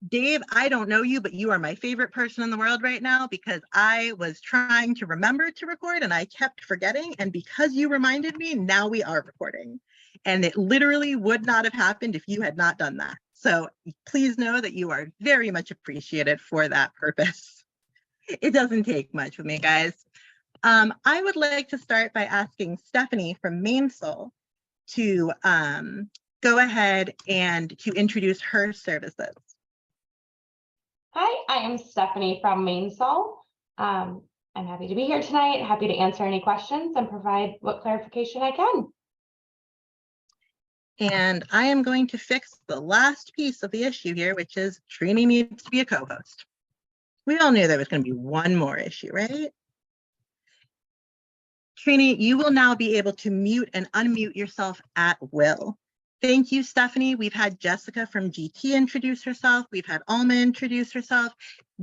Dave, I don't know you, but you are my favorite person in the world right now because I was trying to remember to record and I kept forgetting. And because you reminded me, now we are recording. And it literally would not have happened if you had not done that. So please know that you are very much appreciated for that purpose. It doesn't take much with me, guys. I would like to start by asking Stephanie from Main Soul to go ahead and to introduce her services. Hi, I am Stephanie from Main Soul. I'm happy to be here tonight, happy to answer any questions and provide what clarification I can. And I am going to fix the last piece of the issue here, which is Trini needs to be a co-host. We all knew there was going to be one more issue, right? Trini, you will now be able to mute and unmute yourself at will. Thank you, Stephanie. We've had Jessica from GT introduce herself. We've had Alma introduce herself.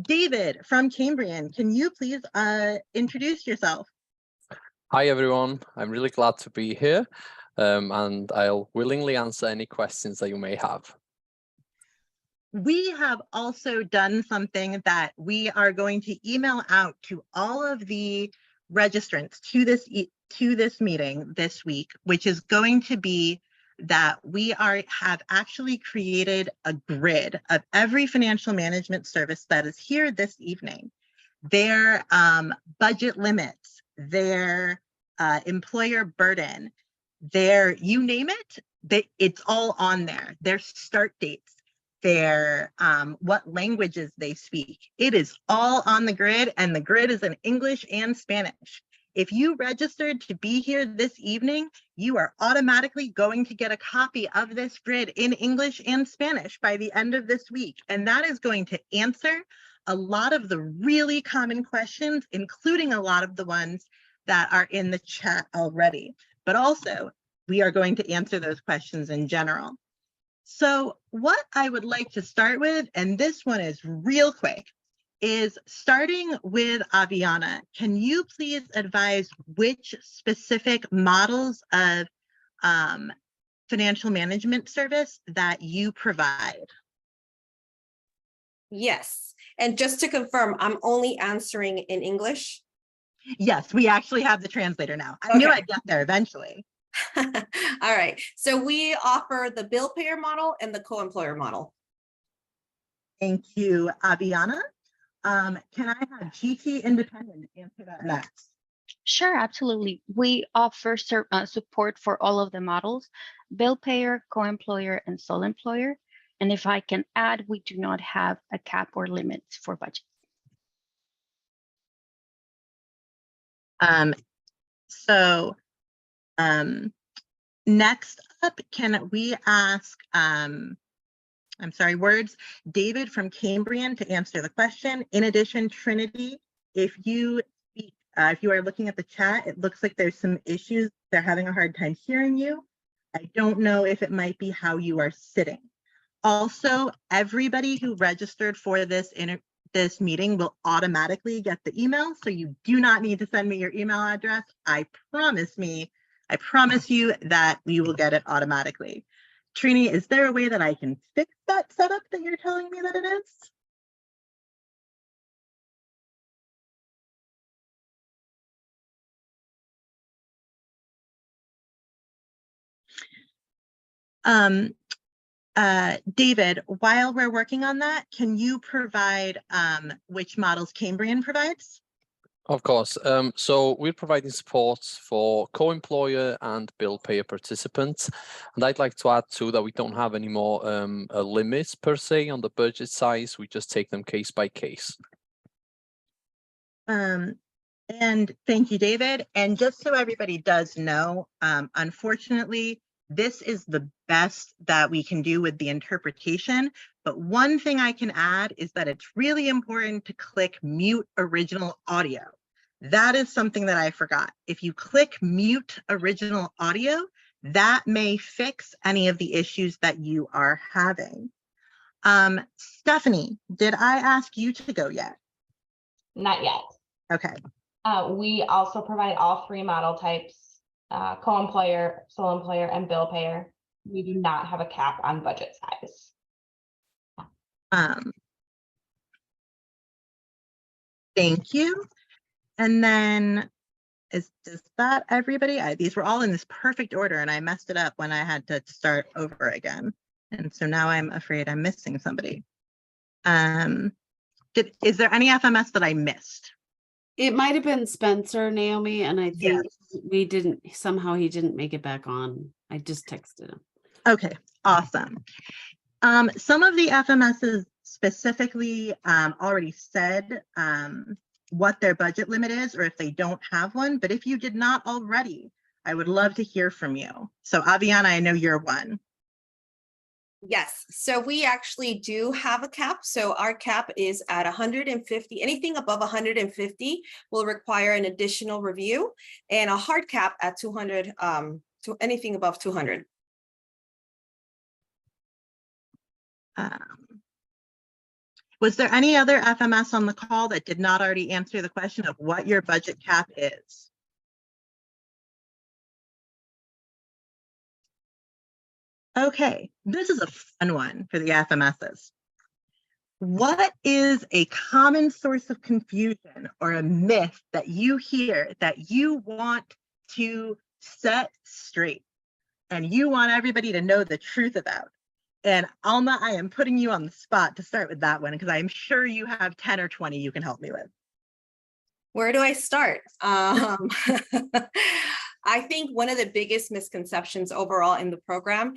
David from Cambrian, can you please introduce yourself? Hi, everyone. I'm really glad to be here, and I'll willingly answer any questions that you may have. We have also done something that we are going to email out to all of the registrants to this meeting this week, which is going to be that we have actually created a grid of every financial management service that is here this evening. Their budget limits, their employer burden, their you name it, it's all on there. Their start dates, their what languages they speak. It is all on the grid, and the grid is in English and Spanish. If you registered to be here this evening, you are automatically going to get a copy of this grid in English and Spanish by the end of this week. And that is going to answer a lot of the really common questions, including a lot of the ones that are in the chat already. But also, we are going to answer those questions in general. So what I would like to start with, and this one is real quick, is starting with Aviana. Can you please advise which specific models of financial management service that you provide? Yes, and just to confirm, I'm only answering in English. Yes, we actually have the translator now. I knew I'd get there eventually. All right, so we offer the bill payer model and the co-employer model. Thank you, Aviana. Can I have GT Independent answer that next? Sure, absolutely. We offer support for all of the models, bill payer, co-employer, and sole employer. And if I can add, we do not have a cap or limits for budget. Next up, can we ask, David from Cambrian to answer the question. In addition, Trinity, if you are looking at the chat, it looks like there's some issues. They're having a hard time hearing you. I don't know if it might be how you are sitting. Also, everybody who registered for this meeting will automatically get the email, so you do not need to send me your email address. I promise you that you will get it automatically. Trini, is there a way that I can fix that setup that you're telling me that it is? David, while we're working on that, can you provide which models Cambrian provides? Of course. So we're providing support for co-employer and bill payer participants. And I'd like to add too that we don't have any more limits per se on the budget size. We just take them case by case. And thank you, David. And just so everybody does know, unfortunately, this is the best that we can do with the interpretation. But one thing I can add is that it's really important to click mute original audio. That is something that I forgot. If you click mute original audio, that may fix any of the issues that you are having. Stephanie, did I ask you to go yet? Not yet. Okay. We also provide all three model types, co-employer, sole employer, and bill payer. We do not have a cap on budget size. Thank you. And then is that everybody? These were all in this perfect order and I messed it up when I had to start over again. And so now I'm afraid I'm missing somebody. Is there any FMS that I missed? It might have been Spencer, Naomi, and I think Yes. we didn't, somehow he didn't make it back on. I just texted him. Okay, awesome. Some of the FMSs specifically already said what their budget limit is, or if they don't have one, but if you did not already, I would love to hear from you. So Aviana, I know you're one. Yes, so we actually do have a cap. So our cap is at 150. Anything above 150 will require an additional review, and a hard cap at 200, to anything above 200. Was there any other FMS on the call that did not already answer the question of what your budget cap is? Okay, this is a fun one for the FMSs. What is a common source of confusion or a myth that you hear that you want to set straight and you want everybody to know the truth about? And Alma, I am putting you on the spot to start with that one because I'm sure you have 10 or 20 you can help me with. Where do I start? I think one of the biggest misconceptions overall in the program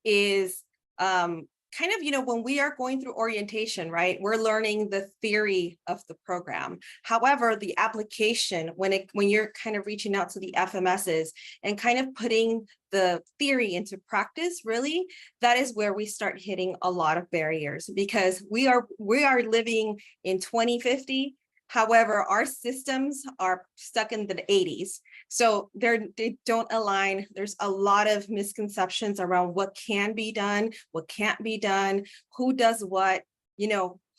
is kind of, when we are going through orientation, right, we're learning the theory of the program. However, the application, when you're kind of reaching out to the FMSs and kind of putting the theory into practice, really, that is where we start hitting a lot of barriers, because we are living in 2050. However, our systems are stuck in the 80s. So they don't align. There's a lot of misconceptions around what can be done, what can't be done, who does what,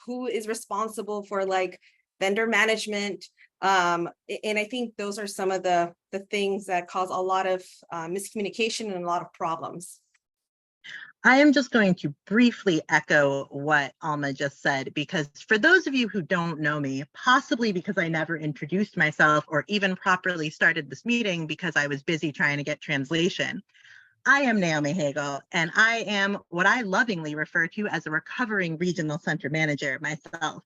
who is responsible for like vendor management. And I think those are some of the things that cause a lot of miscommunication and a lot of problems. I am just going to briefly echo what Alma just said, because for those of you who don't know me, possibly because I never introduced myself or even properly started this meeting because I was busy trying to get translation, I am Naomi Hagel, and I am what I lovingly refer to as a recovering regional center manager myself.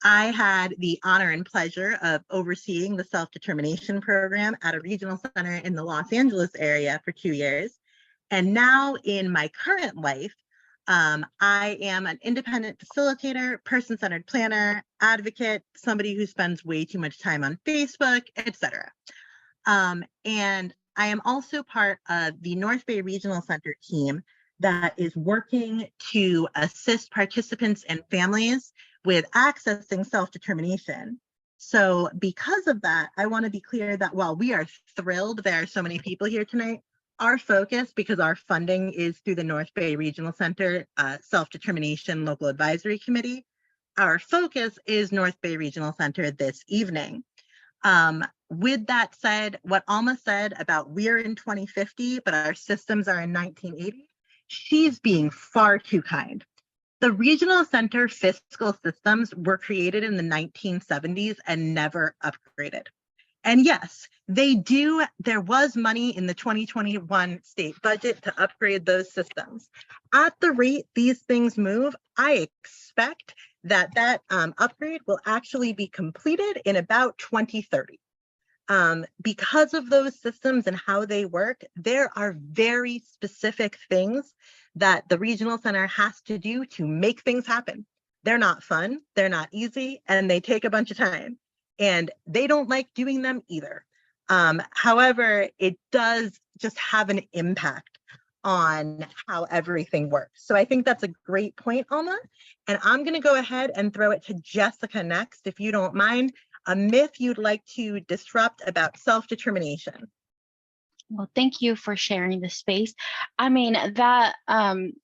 I had the honor and pleasure of overseeing the self-determination program at a regional center in the Los Angeles area for 2 years. And now in my current life, I am an independent facilitator, person-centered planner, advocate, somebody who spends way too much time on Facebook, etc. And I am also part of the North Bay Regional Center team that is working to assist participants and families with accessing self-determination. So because of that, I want to be clear that while we are thrilled there are so many people here tonight, our focus, because our funding is through the North Bay Regional Center Self-Determination Local Advisory Committee, our focus is North Bay Regional Center this evening. With that said, what Alma said about we're in 2050, but our systems are in 1980, she's being far too kind. The regional center fiscal systems were created in the 1970s and never upgraded. And yes, there was money in the 2021 state budget to upgrade those systems. At the rate these things move, I expect that upgrade will actually be completed in about 2030. Because of those systems and how they work, there are very specific things that the regional center has to do to make things happen. They're not fun, they're not easy, and they take a bunch of time. And they don't like doing them either. However, it does just have an impact on how everything works. So I think that's a great point, Alma. And I'm going to go ahead and throw it to Jessica next, if you don't mind. A myth you'd like to disrupt about self-determination. Well, thank you for sharing the space. I mean, that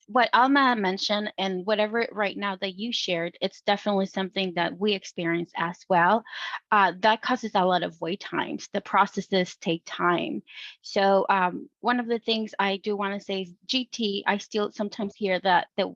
what Alma mentioned and whatever right now that you shared, it's definitely something that we experience as well. That causes a lot of wait times. The processes take time. So one of the things I do want to say is GT, I still sometimes hear that the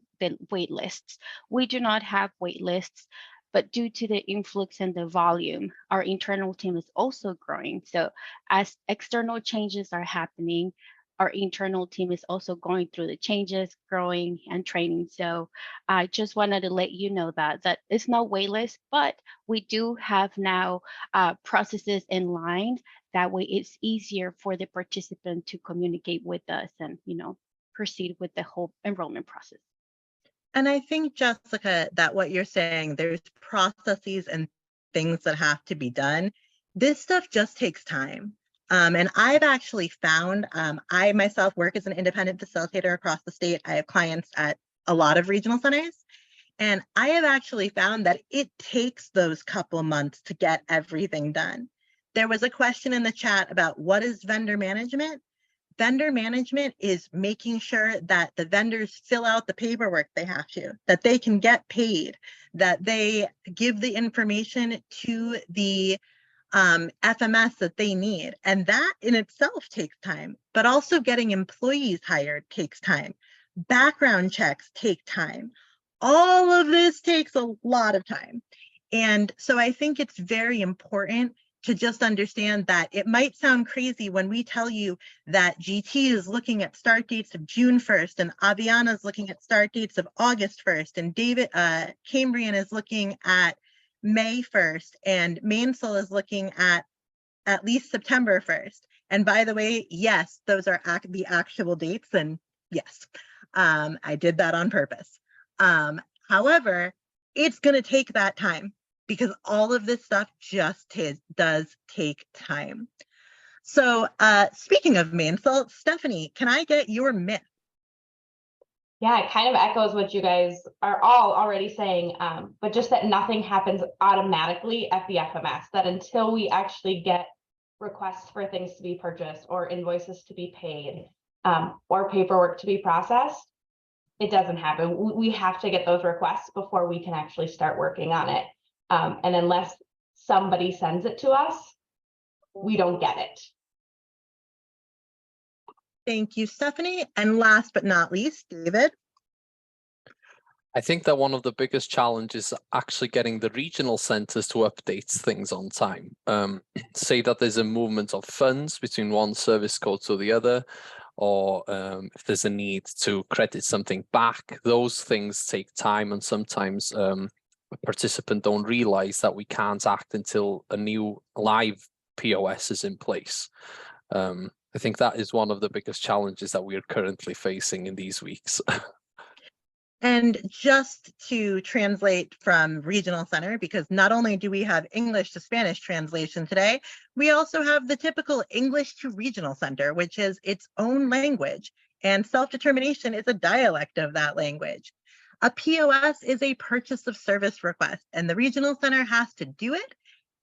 wait lists. We do not have wait lists. But due to the influx and the volume, our internal team is also growing. So as external changes are happening, our internal team is also going through the changes, growing and training. So I just wanted to let you know that it's no wait list, but we do have now processes in line. That way it's easier for the participant to communicate with us and, proceed with the whole enrollment process. And I think, Jessica, that what you're saying, there's processes and things that have to be done. This stuff just takes time. And I've actually found, I myself work as an independent facilitator across the state. I have clients at a lot of regional centers. And I have actually found that it takes those couple months to get everything done. There was a question in the chat about what is vendor management? Vendor management is making sure that the vendors fill out the paperwork they have to, that they can get paid, that they give the information to the FMS that they need. And that in itself takes time, but also getting employees hired takes time. Background checks take time. All of this takes a lot of time. And so I think it's very important to just understand that it might sound crazy when we tell you that GT is looking at start dates of June 1st and Aviana is looking at start dates of August 1st and Cambrian is looking at May 1st and Mainsail is looking at least September 1st. And by the way, yes, those are the actual dates, and yes, I did that on purpose. However, it's going to take that time, because all of this stuff just does take time. So speaking of Mainsail, Stephanie, can I get your myth? Yeah, it kind of echoes what you guys are all already saying, but just that nothing happens automatically at the FMS, that until we actually get requests for things to be purchased or invoices to be paid or paperwork to be processed, it doesn't happen. We have to get those requests before we can actually start working on it. And unless somebody sends it to us, we don't get it. Thank you, Stephanie. And last but not least, David. I think that one of the biggest challenges is actually getting the regional centers to update things on time. Say that there's a movement of funds between one service code to the other, or if there's a need to credit something back, those things take time, and sometimes a participant don't realize that we can't act until a new live POS is in place. I think that is one of the biggest challenges that we are currently facing in these weeks. And just to translate from regional center, because not only do we have English to Spanish translation today, we also have the typical English to regional center, which is its own language, and self-determination is a dialect of that language. A POS is a purchase of service request, and the regional center has to do it,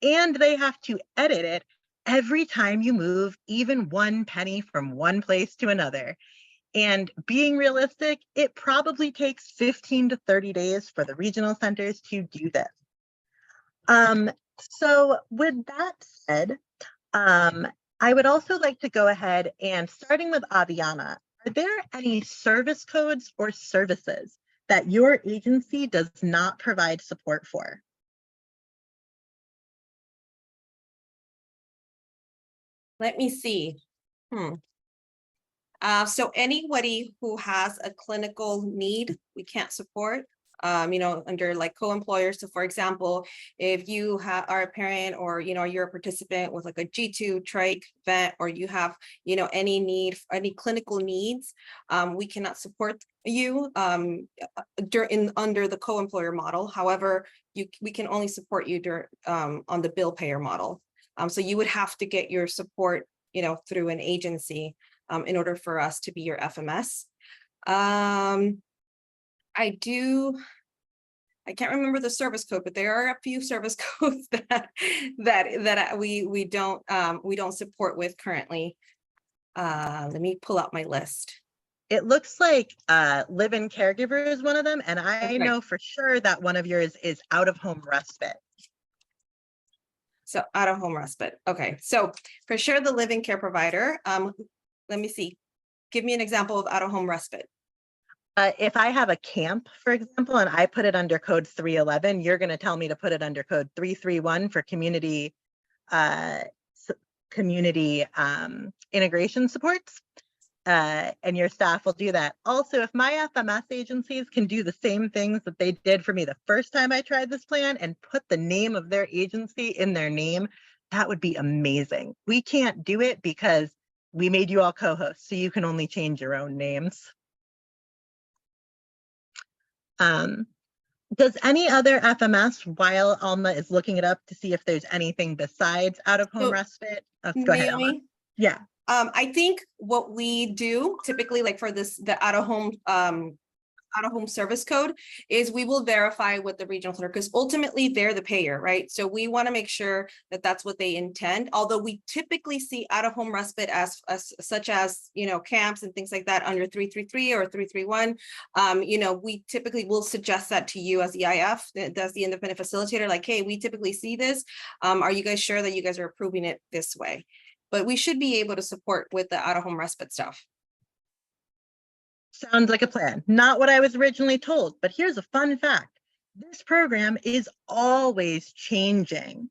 and they have to edit it every time you move even 1 penny from one place to another. And being realistic, it probably takes 15 to 30 days for the regional centers to do this. So with that said, I would also like to go ahead and, starting with Aviana, are there any service codes or services that your agency does not provide support for? Let me see. So anybody who has a clinical need, we can't support, under like co-employers. So for example, if you are a parent or, you're a participant with like a G2 trach vet, or you have, any clinical needs, we cannot support you under the co-employer model. However, we can only support you on the bill payer model. So you would have to get your support, through an agency in order for us to be your FMS. I can't remember the service code, but there are a few service codes that we don't support with currently. Let me pull out my list. It looks like live-in caregiver is one of them, and I Okay. know for sure that one of yours is out-of-home respite. So out of home respite. Okay, so for sure the living care provider. Let me see. Give me an example of out of home respite. If I have a camp, for example, and I put it under code 311, you're going to tell me to put it under code 331 for community integration supports. And your staff will do that. Also, if my FMS agencies can do the same things that they did for me the first time I tried this plan and put the name of their agency in their name, that would be amazing. We can't do it because we made you all co-hosts, so you can only change your own names. Does any other FMS, while Alma is looking it up to see if there's anything besides out-of-home So, respite? Go ahead, Alma. Naomi, Yeah. I think what we do typically, like for this, the out of home service code, is we will verify with the regional clerk, because ultimately they're the payer, right? So we want to make sure that that's what they intend. Although we typically see out of home respite as such as, you know, camps and things like that under 333 or 331. You know, we typically will suggest that to you as the IF, that's the independent facilitator, like, hey, we typically see this. Are you guys sure that you guys are approving it this way? But we should be able to support with the out of home respite stuff. Sounds like a plan. Not what I was originally told, but here's a fun fact. This program is always changing.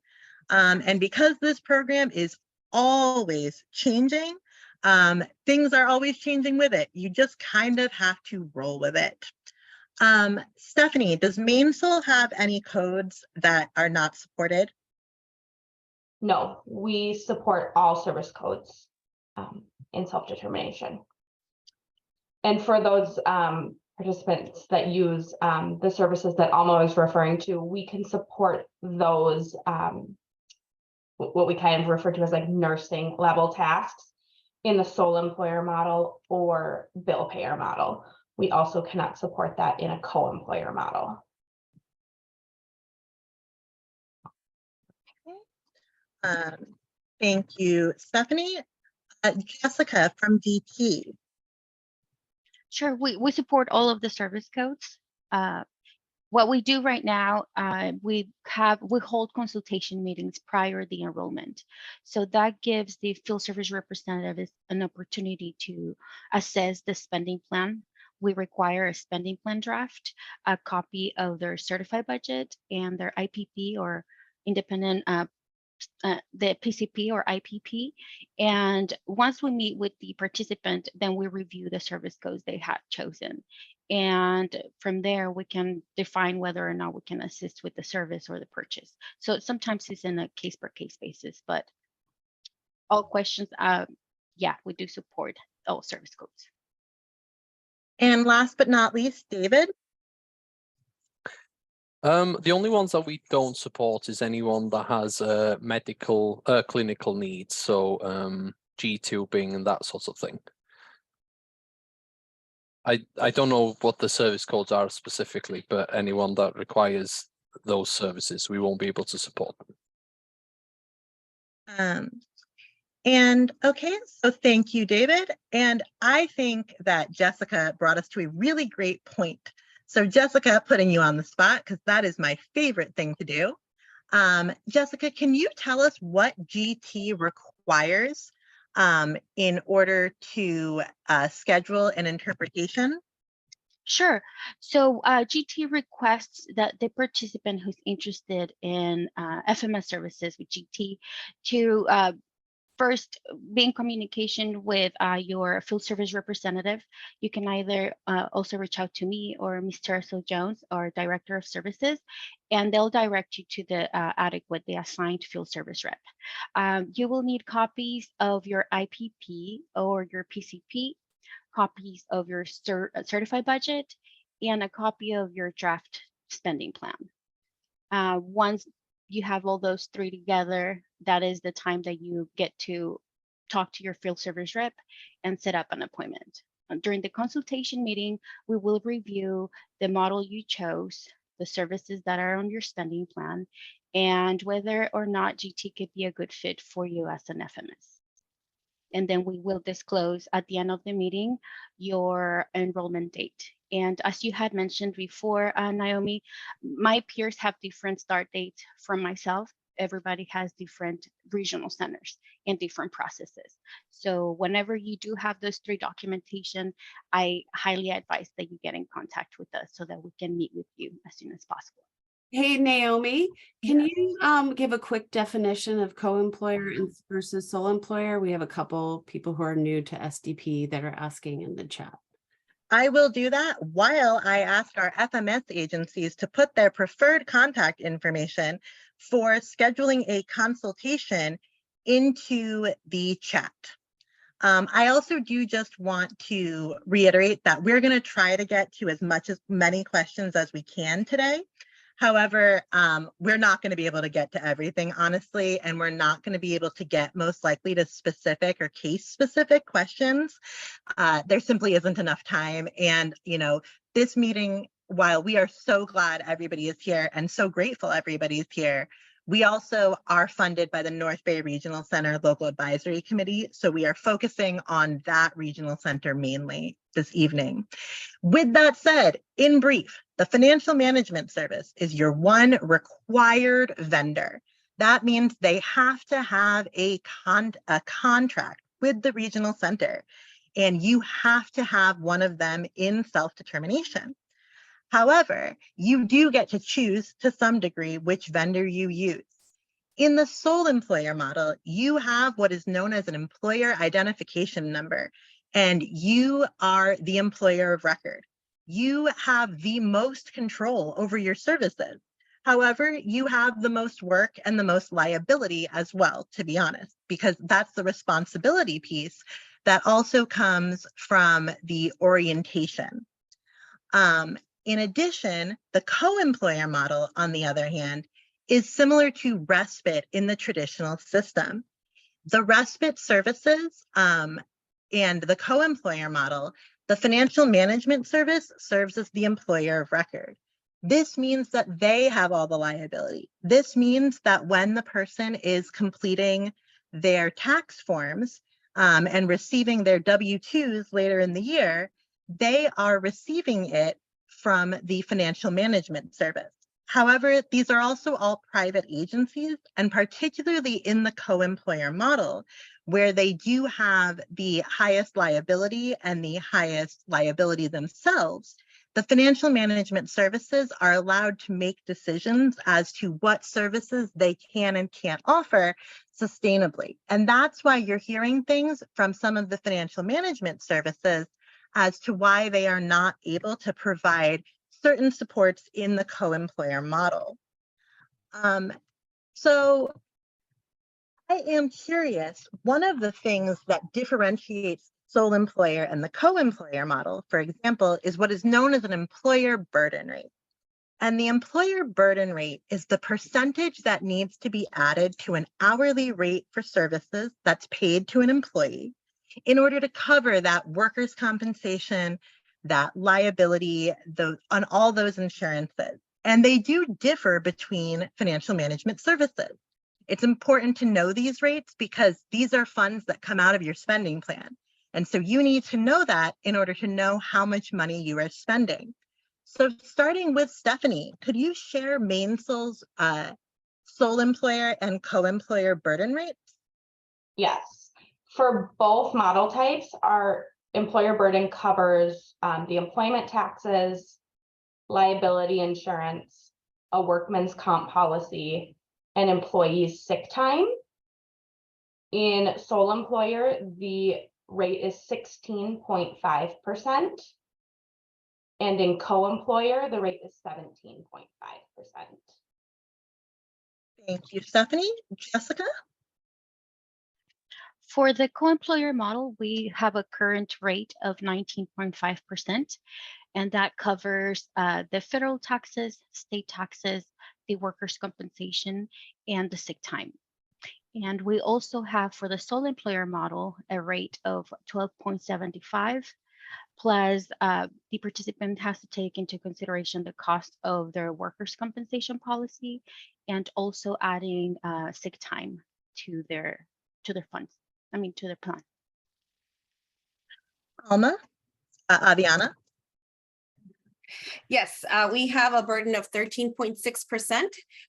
And because this program is always changing, things are always changing with it. You just kind of have to roll with it. Stephanie, does Maine still have any codes that are not supported? No, we support all service codes in self-determination. And for those participants that use the services that Alma was referring to, we can support those, what we kind of refer to as like nursing level tasks in the sole employer model or bill payer model. We also cannot support that in a co-employer model. Thank you, Stephanie. Jessica from DT. Sure, we support all of the service codes. What we do right now, we hold consultation meetings prior to the enrollment. So that gives the field service representatives an opportunity to assess the spending plan. We require a spending plan draft, a copy of their certified budget and their IPP or independent the PCP or IPP. And once we meet with the participant, then we review the service codes they had chosen. And from there, we can define whether or not we can assist with the service or the purchase. So sometimes it's in a case per case basis, but all questions, yeah, we do support all service codes. And last but not least, David. The only ones that we don't support is anyone that has clinical needs, so G tubing and that sort of thing. I don't know what the service codes are specifically, but anyone that requires those services, we won't be able to support them. And okay, so thank you, David. And I think that Jessica brought us to a really great point. So Jessica, putting you on the spot, because that is my favorite thing to do. Jessica, can you tell us what GT requires in order to schedule an interpretation? Sure. So GT requests that the participant who's interested in FMS services with GT to first be in communication with your field service representative. You can either also reach out to me or Mr. Russell Jones, our Director of Services, and they'll direct you to the adequate, the assigned field service rep. You will need copies of your IPP or your PCP, copies of your certified budget, and a copy of your draft spending plan. Once you have all those three together, that is the time that you get to talk to your field service rep and set up an appointment. During the consultation meeting, we will review the model you chose, the services that are on your spending plan, and whether or not GT could be a good fit for you as an FMS. And then we will disclose at the end of the meeting your enrollment date. And as you had mentioned before, Naomi, my peers have different start dates from myself. Everybody has different regional centers and different processes. So whenever you do have those 3 documentation, I highly advise that you get in contact with us so that we can meet with you as soon as possible. Hey, Naomi, can Yes. you give a quick definition of co-employer versus sole employer? We have a couple people who are new to SDP that are asking in the chat. I will do that while I ask our FMS agencies to put their preferred contact information for scheduling a consultation into the chat. I also do just want to reiterate that we're going to try to get to as many questions as we can today. However, we're not going to be able to get to everything, honestly, and we're not going to be able to get most likely to specific or case specific questions. There simply isn't enough time. And, this meeting, while we are so glad everybody is here and so grateful everybody's here, we also are funded by the North Bay Regional Center Local Advisory Committee. So we are focusing on that regional center mainly this evening. With that said, in brief, the financial management service is your one required vendor. That means they have to have a contract with the regional center, and you have to have one of them in self-determination. However, you do get to choose to some degree which vendor you use. In the sole employer model, you have what is known as an employer identification number, and you are the employer of record. You have the most control over your services. However, you have the most work and the most liability as well, to be honest, because that's the responsibility piece that also comes from the orientation. In addition, the co-employer model, on the other hand, is similar to respite in the traditional system. The respite services and the co-employer model, the financial management service serves as the employer of record. This means that they have all the liability. This means that when the person is completing their tax forms and receiving their W-2s later in the year, they are receiving it from the financial management service. However, these are also all private agencies, and particularly in the co-employer model, where they do have the highest liability and the highest liability themselves, the financial management services are allowed to make decisions as to what services they can and can't offer sustainably. And that's why you're hearing things from some of the financial management services as to why they are not able to provide certain supports in the co-employer model. So I am curious, one of the things that differentiates sole employer and the co-employer model, for example, is what is known as an employer burden rate. And the employer burden rate is the percentage that needs to be added to an hourly rate for services that's paid to an employee in order to cover that workers' compensation, that liability, on all those insurances. And they do differ between financial management services. It's important to know these rates because these are funds that come out of your spending plan. And so you need to know that in order to know how much money you are spending. So starting with Stephanie, could you share Mainsol's sole employer and co-employer burden rates? Yes. For both model types, our employer burden covers the employment taxes, liability insurance, a workman's comp policy, and employees' sick time. In sole employer, the rate is 16.5%. And in co-employer, the rate is 17.5%. Thank you, Stephanie. Jessica? For the co-employer model, we have a current rate of 19.5%, and that covers the federal taxes, state taxes, the workers' compensation, and the sick time. And we also have for the sole employer model a rate of 12.75, plus the participant has to take into consideration the cost of their workers' compensation policy and also adding sick time to their funds. To their plan. Alma, Aviana, Yes, we have a burden of 13.6%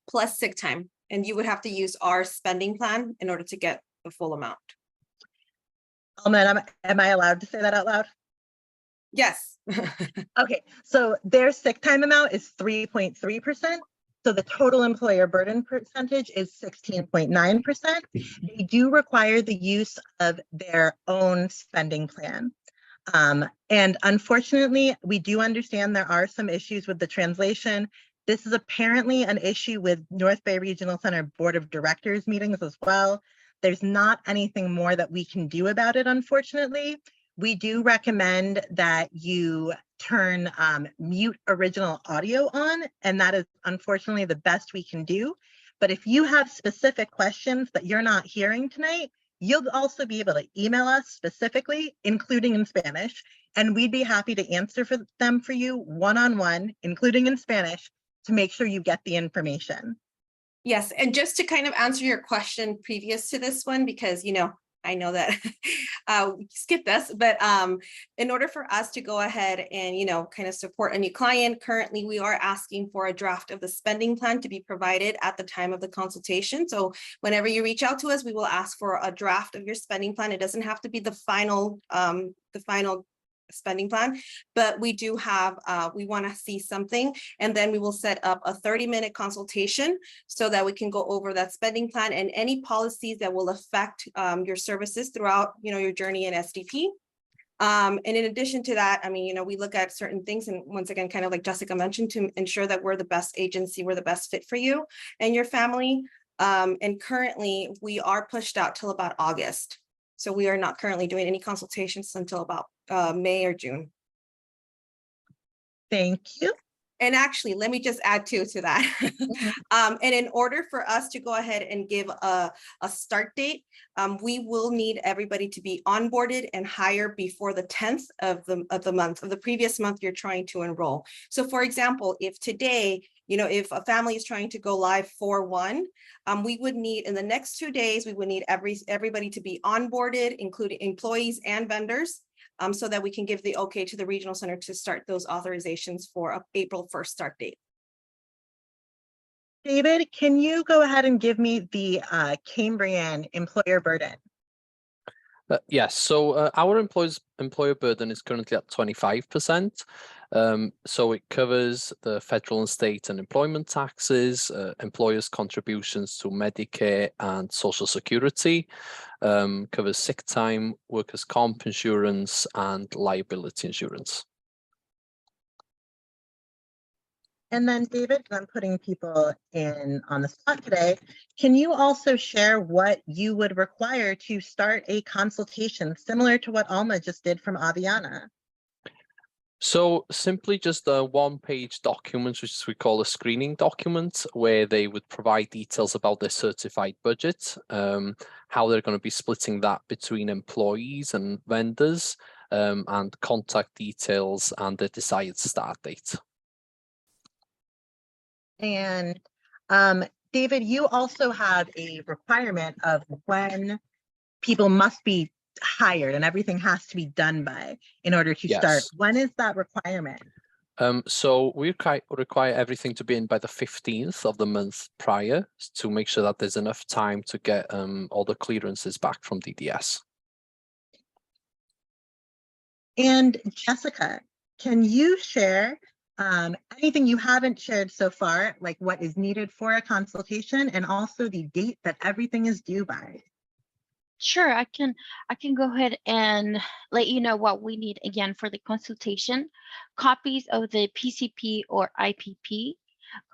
plus sick time, and you would have to use our spending plan in order to get the full amount. Alma, am I allowed to say that out loud? Yes. Okay, so their sick time amount is 3.3%. So the total employer burden percentage is 16.9%. They do require the use of their own spending plan. And unfortunately, we do understand there are some issues with the translation. This is apparently an issue with North Bay Regional Center Board of Directors meetings as well. There's not anything more that we can do about it, unfortunately. We do recommend that you turn mute original audio on, and that is unfortunately the best we can do. But if you have specific questions that you're not hearing tonight, you'll also be able to email us specifically, including in Spanish, and we'd be happy to answer them for you one-on-one, including in Spanish, to make sure you get the information. Yes, and just to kind of answer your question previous to this one, because, I know that skip this, but in order for us to go ahead and, kind of support a new client, currently we are asking for a draft of the spending plan to be provided at the time of the consultation. So whenever you reach out to us, we will ask for a draft of your spending plan. It doesn't have to be the final spending plan, but we do have, we want to see something, and then we will set up a 30-minute consultation so that we can go over that spending plan and any policies that will affect your services throughout, your journey in SDP. And in addition to that, we look at certain things, and once again, kind of like Jessica mentioned, to ensure that we're the best agency, we're the best fit for you and your family. And currently we are pushed out till about August. So we are not currently doing any consultations until about May or June. Thank you. And actually, let me just add to that. And in order for us to go ahead and give a start date, we will need everybody to be onboarded and hired before the 10th of the previous month you're trying to enroll. So for example, if today, if a family is trying to go live 4/1, we would need, in the next 2 days, we would need everybody to be onboarded, including employees and vendors, so that we can give the okay to the regional center to start those authorizations for a April 1st start date. David, can you go ahead and give me the Cambrian employer burden? Yes, so our employer burden is currently at 25%. So it covers the federal and state unemployment taxes, employers' contributions to Medicare and Social Security, covers sick time, workers' comp insurance, and liability insurance. And then David, I'm putting people in on the spot today. Can you also share what you would require to start a consultation similar to what Alma just did from Aviana? So simply just a one-page document, which we call a screening document, where they would provide details about their certified budget, how they're going to be splitting that between employees and vendors, and contact details and the desired start date. And David, you also have a requirement of when people must be hired and everything has to be done by in order to start. Yes. When is that requirement? So we require everything to be in by the 15th of the month prior to make sure that there's enough time to get all the clearances back from DDS. And Jessica, can you share anything you haven't shared so far, like what is needed for a consultation and also the date that everything is due by? Sure, I can go ahead and let you know what we need again for the consultation. Copies of the PCP or IPP,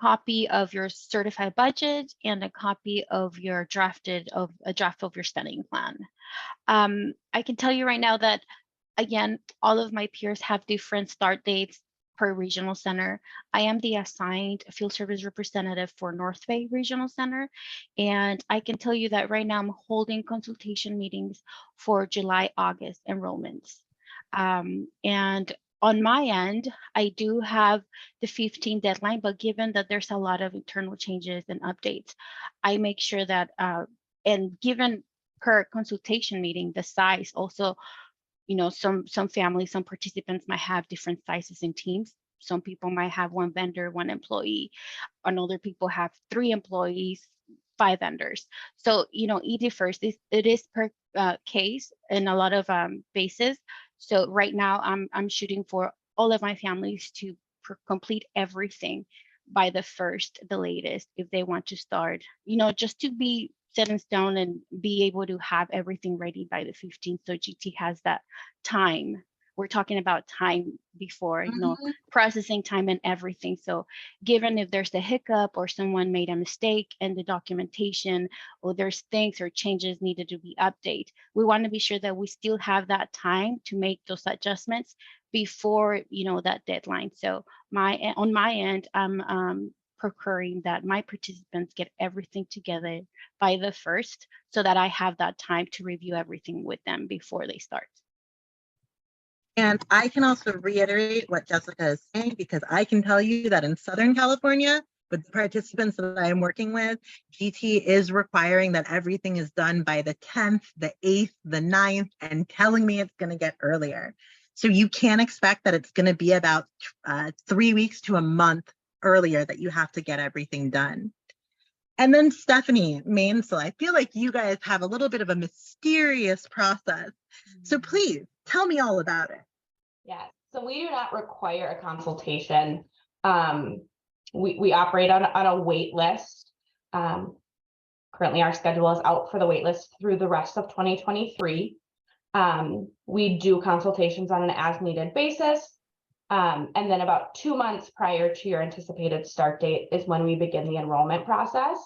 copy of your certified budget, and a copy of your draft of your spending plan. I can tell you right now that, again, all of my peers have different start dates per regional center. I am the assigned field service representative for North Bay Regional Center, and I can tell you that right now I'm holding consultation meetings for July, August enrollments. And on my end, I do have the 15 deadline, but given that there's a lot of internal changes and updates, I make sure that, and given per consultation meeting, the size also, some families, some participants might have different sizes in teams. Some people might have one vendor, one employee, and other people have 3 employees, 5 vendors. So, it differs. It is per case in a lot of bases. So right now I'm shooting for all of my families to complete everything by the 1st, the latest, if they want to start, just to be set in stone and be able to have everything ready by the 15th. So GT has that time. We're talking about time before, processing time and everything. So given if there's a hiccup or someone made a mistake in the documentation, or there's things or changes needed to be updated, we want to be sure that we still have that time to make those adjustments before, that deadline. So on my end, I'm procuring that my participants get everything together by the 1st, so that I have that time to review everything with them before they start. And I can also reiterate what Jessica is saying, because I can tell you that in Southern California, with the participants that I am working with, GT is requiring that everything is done by the 10th, the 8th, the 9th, and telling me it's going to get earlier. So you can expect that it's going to be about 3 weeks to a month earlier that you have to get everything done. And then Stephanie, so I feel like you guys have a little bit of a mysterious process. So please tell me all about it. Yeah, so we do not require a consultation. We operate on a wait list. Currently our schedule is out for the wait list through the rest of 2023. We do consultations on an as needed basis. And then about 2 months prior to your anticipated start date is when we begin the enrollment process.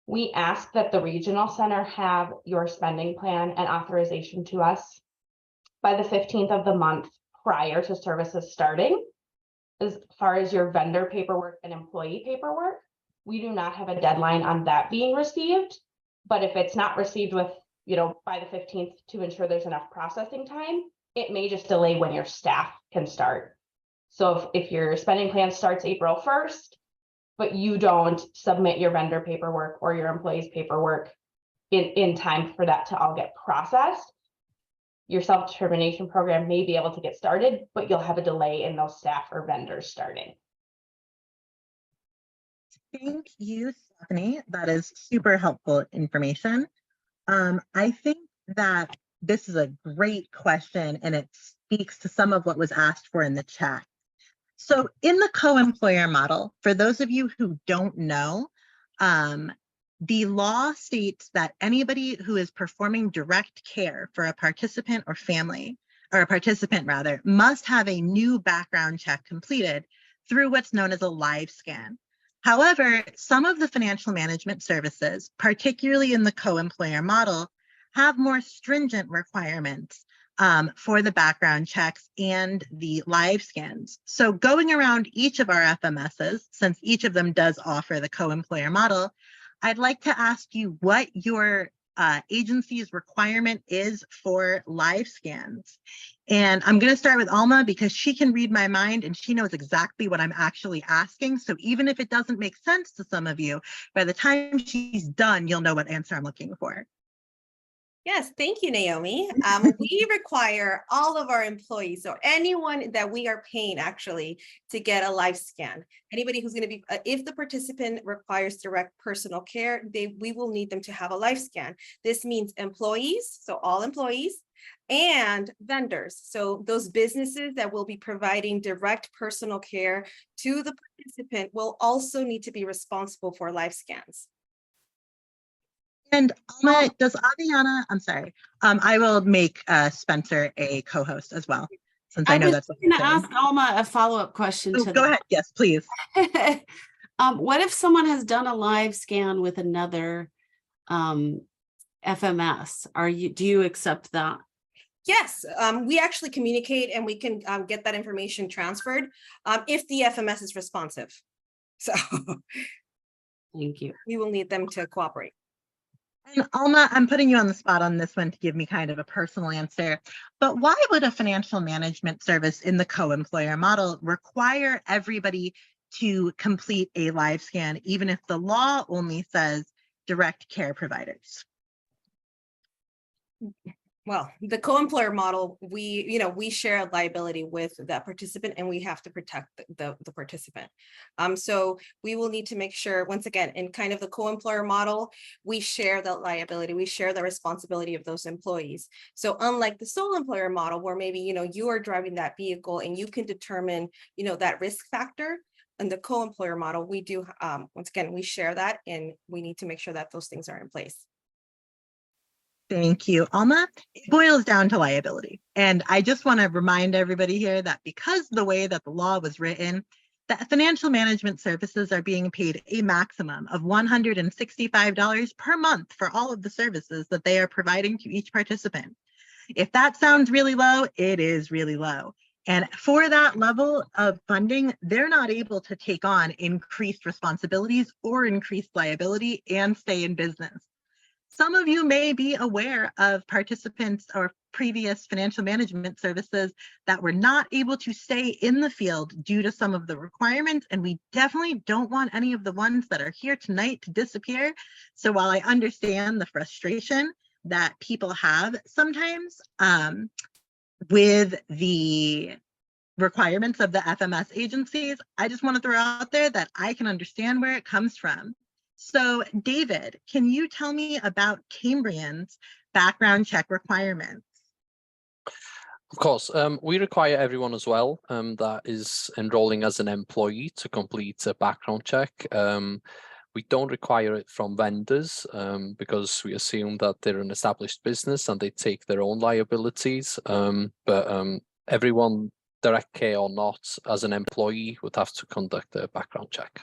We ask that the regional center have your spending plan and authorization to us by the 15th of the month prior to services starting. As far as your vendor paperwork and employee paperwork, we do not have a deadline on that being received. But if it's not received with, by the 15th to ensure there's enough processing time, it may just delay when your staff can start. So if your spending plan starts April 1st, but you don't submit your vendor paperwork or your employees paperwork in time for that to all get processed, your self-determination program may be able to get started, but you'll have a delay in those staff or vendors starting. Thank you, Stephanie. That is super helpful information. I think that this is a great question, and it speaks to some of what was asked for in the chat. So in the co-employer model, for those of you who don't know, the law states that anybody who is performing direct care for a participant or family, or a participant rather, must have a new background check completed through what's known as a live scan. However, some of the financial management services, particularly in the co-employer model, have more stringent requirements for the background checks and the live scans. So going around each of our FMSs, since each of them does offer the co-employer model, I'd like to ask you what your agency's requirement is for live scans. And I'm going to start with Alma because she can read my mind and she knows exactly what I'm actually asking. So even if it doesn't make sense to some of you, by the time she's done, you'll know what answer I'm looking for. Yes, thank you, Naomi. We require all of our employees or anyone that we are paying actually to get a live scan. Anybody who's going to be, if the participant requires direct personal care, we will need them to have a live scan. This means employees, so all employees, and vendors. So those businesses that will be providing direct personal care to the participant will also need to be responsible for live scans. And Alma, does Adriana, I'm sorry, I will make Spencer a co-host as well, since I know that's what I'm going to ask Alma a follow-up question to go ahead, yes, please. What if someone has done a live scan with another FMS? Do you accept that? Yes, we actually communicate and we can get that information transferred if the FMS is responsive. So thank you. We will need them to cooperate. And Alma, I'm putting you on the spot on this one to give me kind of a personal answer, but why would a financial management service in the co-employer model require everybody to complete a live scan, even if the law only says direct care providers? Well, the co-employer model, we share liability with that participant and we have to protect the participant. So we will need to make sure, once again, in kind of the co-employer model, we share the liability, we share the responsibility of those employees. So unlike the sole employer model, where maybe, you are driving that vehicle and you can determine, that risk factor, in the co-employer model, we do, once again, we share that and we need to make sure that those things are in place. Thank you, Alma. It boils down to liability. And I just want to remind everybody here that because the way that the law was written, that financial management services are being paid a maximum of $165 per month for all of the services that they are providing to each participant. If that sounds really low, it is really low. And for that level of funding, they're not able to take on increased responsibilities or increased liability and stay in business. Some of you may be aware of participants or previous financial management services that were not able to stay in the field due to some of the requirements, and we definitely don't want any of the ones that are here tonight to disappear. So while I understand the frustration that people have sometimes with the requirements of the FMS agencies, I just want to throw out there that I can understand where it comes from. So David, can you tell me about Cambrian's background check requirements? Of course, we require everyone as well that is enrolling as an employee to complete a background check. We don't require it from vendors because we assume that they're an established business and they take their own liabilities. But everyone, direct care or not, as an employee would have to conduct a background check.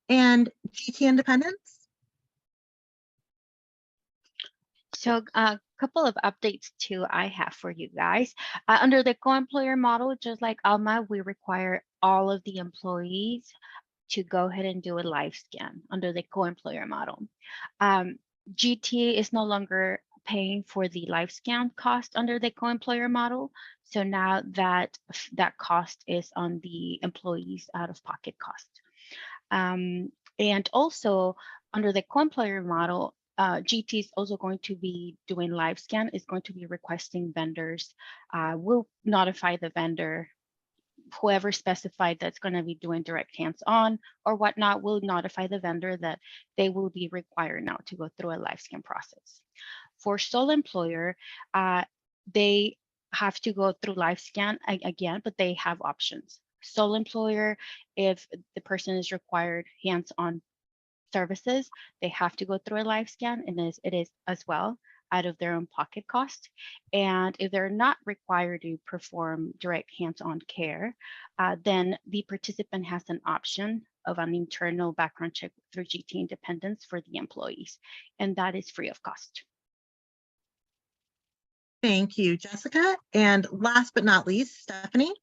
And GT independence? So a couple of updates too I have for you guys. Under the co-employer model, just like Alma, we require all of the employees to go ahead and do a live scan under the co-employer model. GT is no longer paying for the live scan cost under the co-employer model. So now that cost is on the employee's out-of-pocket cost. And also under the co-employer model, GT is also going to be doing live scan, is going to be requesting vendors. We'll notify the vendor, whoever specified that's going to be doing direct hands-on or whatnot, will notify the vendor that they will be required now to go through a live scan process. For sole employer, they have to go through live scan again, but they have options. Sole employer, if the person is required hands-on services, they have to go through a live scan, and it is as well out of their own pocket cost. And if they're not required to perform direct hands-on care, then the participant has an option of an internal background check through GT Independence for the employees, and that is free of cost. Thank you, Jessica. And last but not least, Stephanie.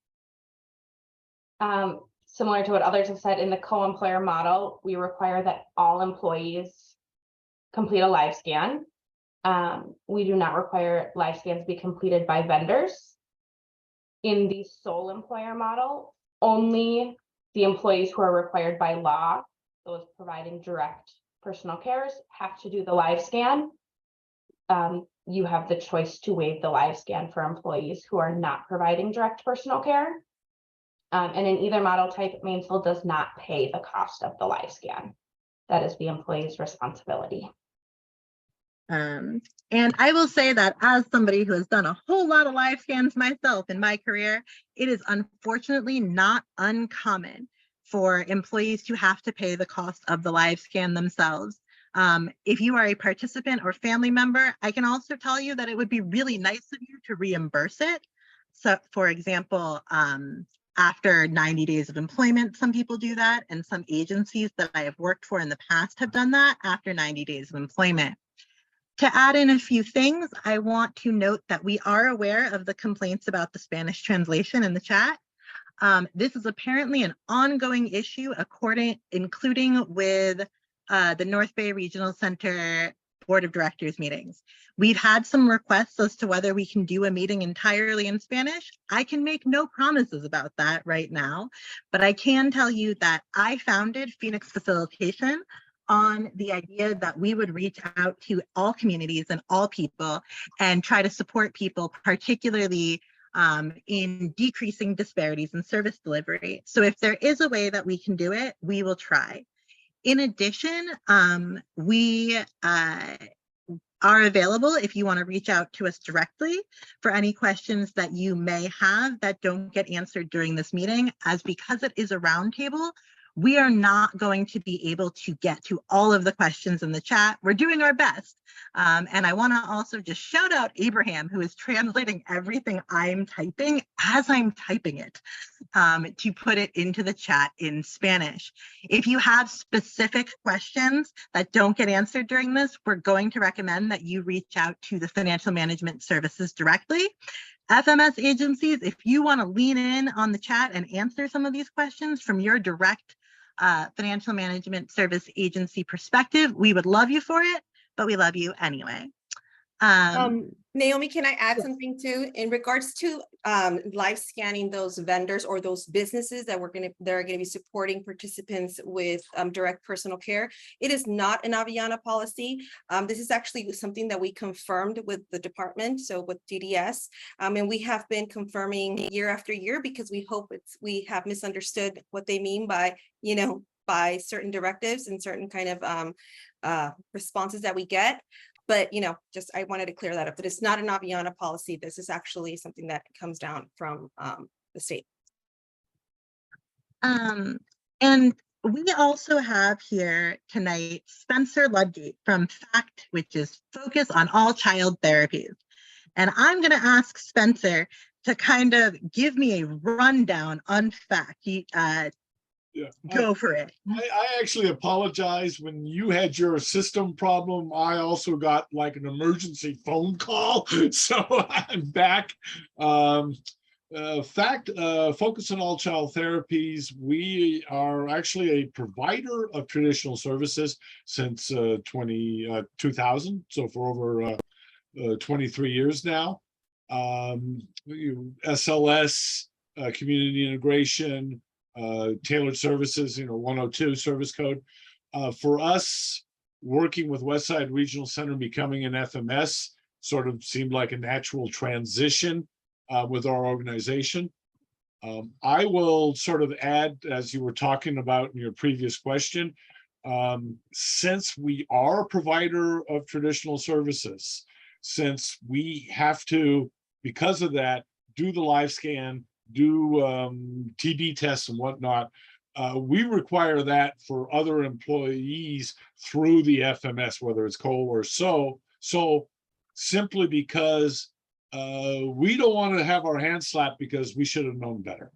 Similar to what others have said, in the co-employer model, we require that all employees complete a live scan. We do not require live scans be completed by vendors. In the sole employer model, only the employees who are required by law, those providing direct personal cares, have to do the live scan. You have the choice to waive the live scan for employees who are not providing direct personal care. And in either model type, Mainsville does not pay the cost of the live scan. That is the employee's responsibility. And I will say that as somebody who has done a whole lot of live scans myself in my career, it is unfortunately not uncommon for employees to have to pay the cost of the live scan themselves. If you are a participant or family member, I can also tell you that it would be really nice of you to reimburse it. So for example, after 90 days of employment, some people do that, and some agencies that I have worked for in the past have done that after 90 days of employment. To add in a few things, I want to note that we are aware of the complaints about the Spanish translation in the chat. This is apparently an ongoing issue, including with the North Bay Regional Center Board of Directors meetings. We've had some requests as to whether we can do a meeting entirely in Spanish. I can make no promises about that right now, but I can tell you that I founded Phoenix Facilitation on the idea that we would reach out to all communities and all people and try to support people, particularly in decreasing disparities in service delivery. So if there is a way that we can do it, we will try. In addition, we are available if you want to reach out to us directly for any questions that you may have that don't get answered during this meeting, as because it is a roundtable, we are not going to be able to get to all of the questions in the chat. We're doing our best. And I want to also just shout out Abraham, who is translating everything I'm typing as I'm typing it, to put it into the chat in Spanish. If you have specific questions that don't get answered during this, we're going to recommend that you reach out to the Financial Management Services directly. FMS agencies, if you want to lean in on the chat and answer some of these questions from your direct Financial Management Service Agency perspective, we would love you for it, but we love you anyway. Naomi, can I add yes. something too in regards to live scanning those vendors or those businesses that are going to be supporting participants with direct personal care? It is not an Aviana policy. This is actually something that we confirmed with the department, so with DDS, and we have been confirming year after year because we have misunderstood what they mean by, you know, by certain directives and certain kind of responses that we get. But, you know, just I wanted to clear that up, that it's not an Aviana policy. This is actually something that comes down from the state. And we also have here tonight Spencer Ludgate from FACT, which is Focus on All Child Therapies. And I'm going to ask Spencer to kind of give me a rundown on FACT. Go for it. I actually apologize. When you had your system problem, I also got like an emergency phone call. So I'm back. FACT, Focus on All Child Therapies. We are actually a provider of traditional services since 2000. So for over 23 years now. SLS, community integration, tailored services, 102 service code. For us, working with Westside Regional Center, becoming an FMS sort of seemed like a natural transition with our organization. I will sort of add, as you were talking about in your previous question, since we are a provider of traditional services, since we have to, because of that, do the live scan, do TB tests and whatnot, we require that for other employees through the FMS, whether it's COLE or SO, simply because we don't want to have our hands slapped because we should have known better.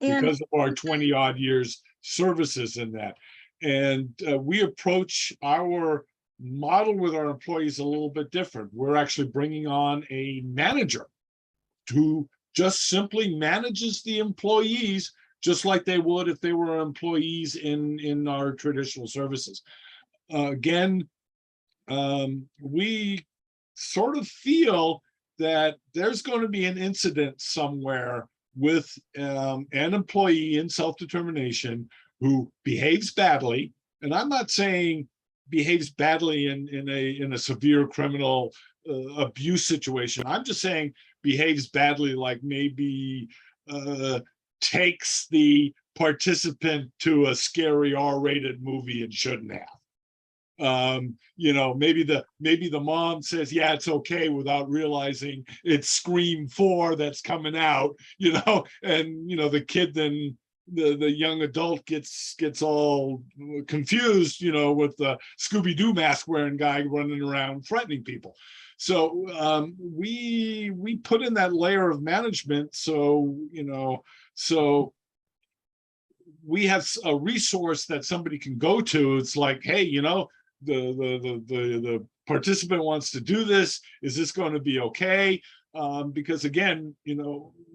Because of our 20 odd years services in that. And we approach our model with our employees a little bit different. We're actually bringing on a manager who just simply manages the employees just like they would if they were employees in our traditional services. Again, we sort of feel that there's going to be an incident somewhere with an employee in self-determination who behaves badly, and I'm not saying behaves badly in a severe criminal abuse situation. I'm just saying behaves badly, like maybe takes the participant to a scary R-rated movie and shouldn't have. Maybe the mom says, yeah, it's okay, without realizing it's Scream 4 that's coming out, and the kid then the young adult gets all confused, with the Scooby-Doo mask wearing guy running around threatening people. So we put in that layer of management. So we have a resource that somebody can go to. It's like, hey, the participant wants to do this. Is this going to be okay? Because again,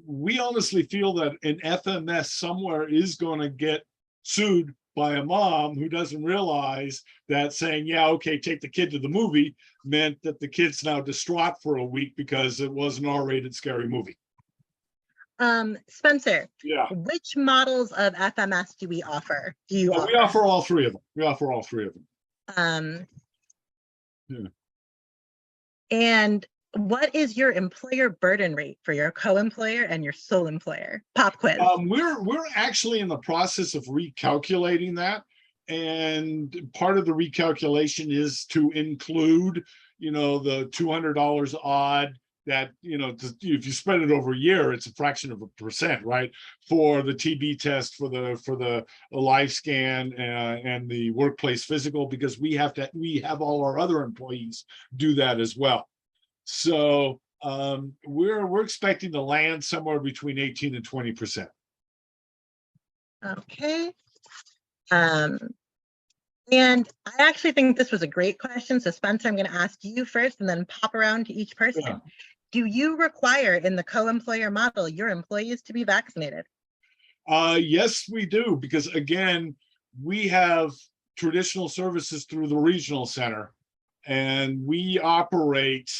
we honestly feel that an FMS somewhere is going to get sued by a mom who doesn't realize that saying, yeah, okay, take the kid to the movie meant that the kid's now distraught for a week because it was an R-rated scary movie. Spencer, Yeah, which models of FMS do we offer? Do you we offer all three of them. We offer all three of them. Yeah. And what is your employer burden rate for your co-employer and your sole employer? Pop quiz. We're actually in the process of recalculating that. And part of the recalculation is to include, the $200 odd that, if you spread it over a year, it's a fraction of a percent, right? For the TB test, for the live scan and the workplace physical, because we have all our other employees do that as well. So we're expecting to land somewhere between 18 and 20%. Okay. And I actually think this was a great question. So Spencer, I'm going to ask you first and then pop around to each person. Yeah. Do you require in the co-employer model your employees to be vaccinated? Yes, we do, because again, we have traditional services through the regional center, and we operate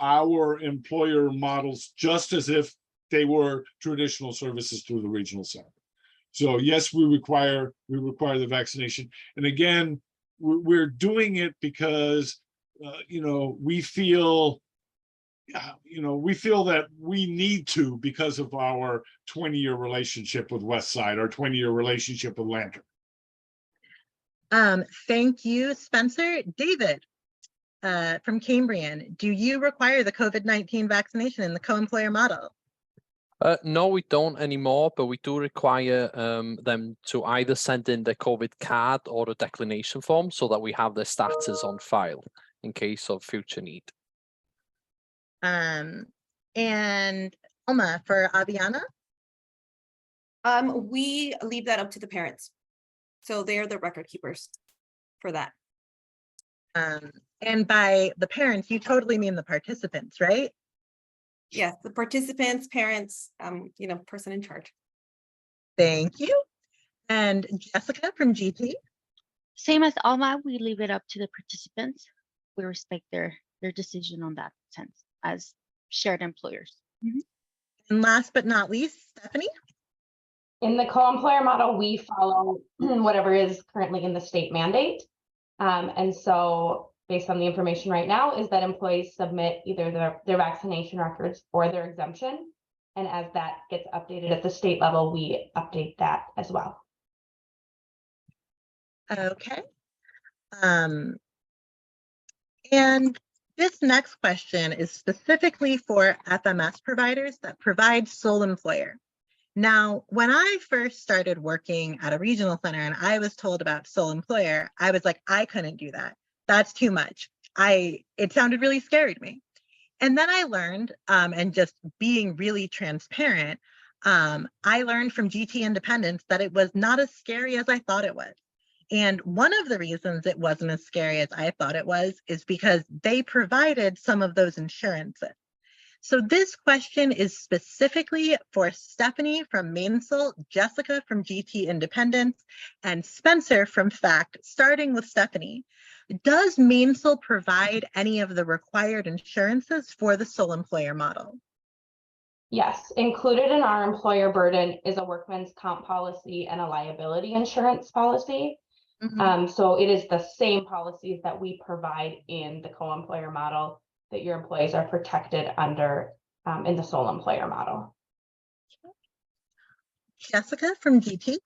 our employer models just as if they were traditional services through the regional center. So yes, we require the vaccination. And again, we're doing it because we feel that we need to, because of our 20-year relationship with Westside, our 20-year relationship with Lantern. Thank you, Spencer. David, from Cambrian, do you require the COVID-19 vaccination in the co-employer model? No, we don't anymore, but we do require them to either send in the COVID card or a declination form so that we have the status on file in case of future need. And Alma, for Aviana? We leave that up to the parents. So they're the record keepers for that. And by the parents, you totally mean the participants, right? Yes, the participants, parents, person in charge. Thank you. And Jessica from GT? Same as Alma, we leave it up to the participants. We respect their decision on that sense as shared employers. And last but not least, Stephanie? In the co-employer model, we follow whatever is currently in the state mandate. And so based on the information right now is that employees submit either their vaccination records or their exemption. And as that gets updated at the state level, we update that as well. Okay. And this next question is specifically for FMS providers that provide sole employer. Now, when I first started working at a regional center and I was told about sole employer, I was like, I couldn't do that. That's too much. It sounded really scary to me. And then I learned, and just being really transparent, I learned from GT Independence that it was not as scary as I thought it was. And one of the reasons it wasn't as scary as I thought it was is because they provided some of those insurances. So this question is specifically for Stephanie from Mainsol, Jessica from GT Independence, and Spencer from FACT, starting with Stephanie. Does Mainsol provide any of the required insurances for the sole employer model? Yes, included in our employer burden is a workman's comp policy and a liability insurance policy. So it is the same policies that we provide in the co-employer model that your employees are protected under in the sole employer model. Jessica from GT.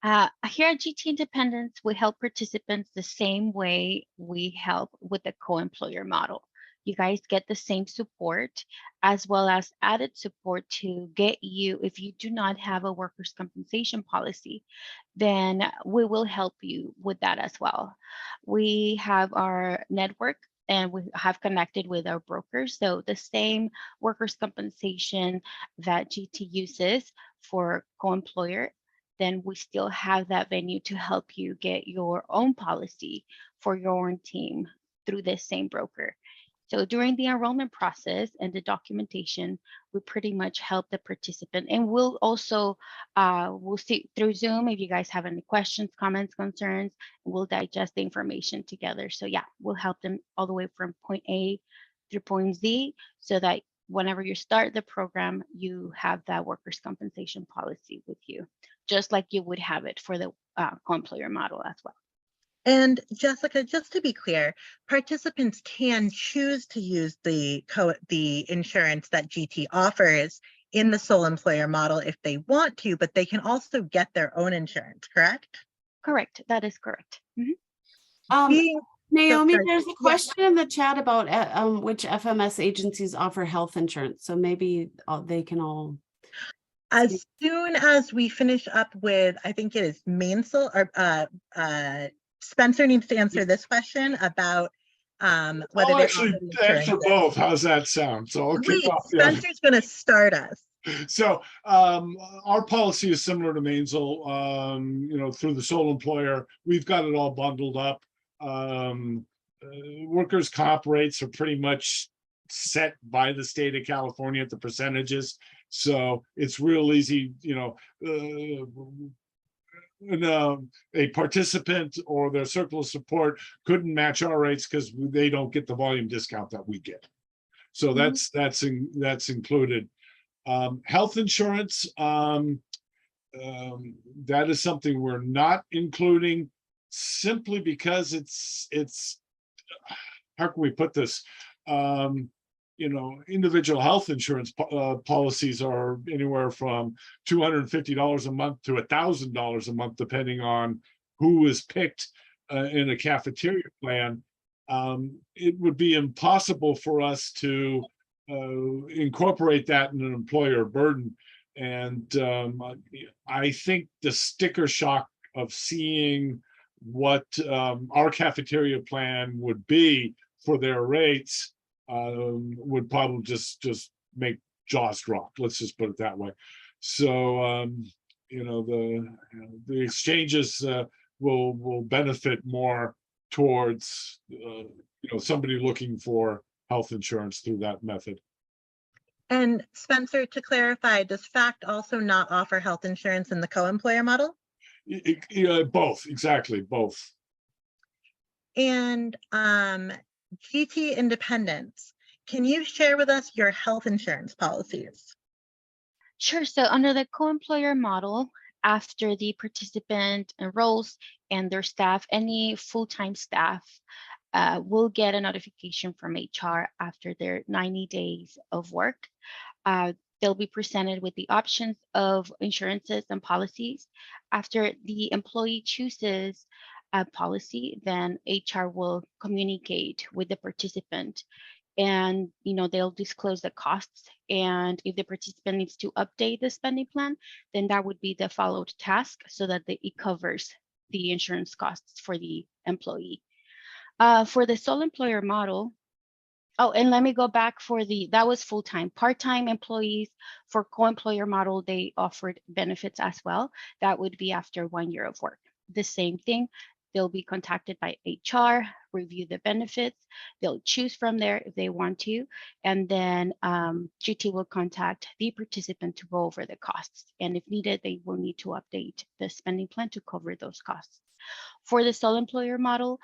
Here at GT Independence, we help participants the same way we help with the co-employer model. You guys get the same support as well as added support to get you, if you do not have a workers' compensation policy, then we will help you with that as well. We have our network and we have connected with our brokers. So the same workers' compensation that GT uses for co-employer, then we still have that venue to help you get your own policy for your own team through this same broker. So during the enrollment process and the documentation, we pretty much help the participant, and we'll also, we'll see through Zoom if you guys have any questions, comments, concerns, and we'll digest the information together. So yeah, we'll help them all the way from point A through point Z so that whenever you start the program, you have that workers' compensation policy with you, just like you would have it for the co-employer model as well. And Jessica, just to be clear, participants can choose to use the insurance that GT offers in the sole employer model if they want to, but they can also get their own insurance, correct? Correct. That is correct. Mhm. Naomi, sorry. there's a Yeah. question in the chat about which FMS agencies offer health insurance. So maybe they can all. As soon as we finish up with, I think it is Mainsel, or Spencer needs to answer this question about whether I'll they actually offer insurance. answer both. How's that sound? So I'll kick Wait, off the other. Spencer's going to start us. So our policy is similar to Mainsel, through the sole employer. We've got it all bundled up. Workers' comp rates are pretty much set by the state of California at the percentages. So it's real easy, a participant or their circle of support couldn't match our rates because they don't get the volume discount that we get. So that's included. Health insurance, that is something we're not including simply because it's how can we put this? Individual health insurance policies are anywhere from $250 a month to $1,000 a month, depending on who is picked in a cafeteria plan. It would be impossible for us to incorporate that in an employer burden. And I think the sticker shock of seeing what our cafeteria plan would be for their rates would probably just make jaws drop. Let's just put it that way. So the exchanges will benefit more towards somebody looking for health insurance through that method. And Spencer, to clarify, does FACT also not offer health insurance in the co-employer model? Both, exactly, both. And GT Independence, can you share with us your health insurance policies? Sure. So under the co-employer model, after the participant enrolls and their staff, any full-time staff will get a notification from HR after their 90 days of work. They'll be presented with the options of insurances and policies. After the employee chooses a policy, then HR will communicate with the participant, and they'll disclose the costs. And if the participant needs to update the spending plan, then that would be the followed task so that it covers the insurance costs for the employee. For the sole employer model, oh, and let me go back that was full-time. Part-time employees for co-employer model, they offered benefits as well. That would be after 1 year of work. The same thing, they'll be contacted by HR, review the benefits. They'll choose from there if they want to. And then GT will contact the participant to go over the costs. And if needed, they will need to update the spending plan to cover those costs. For the sole employer model,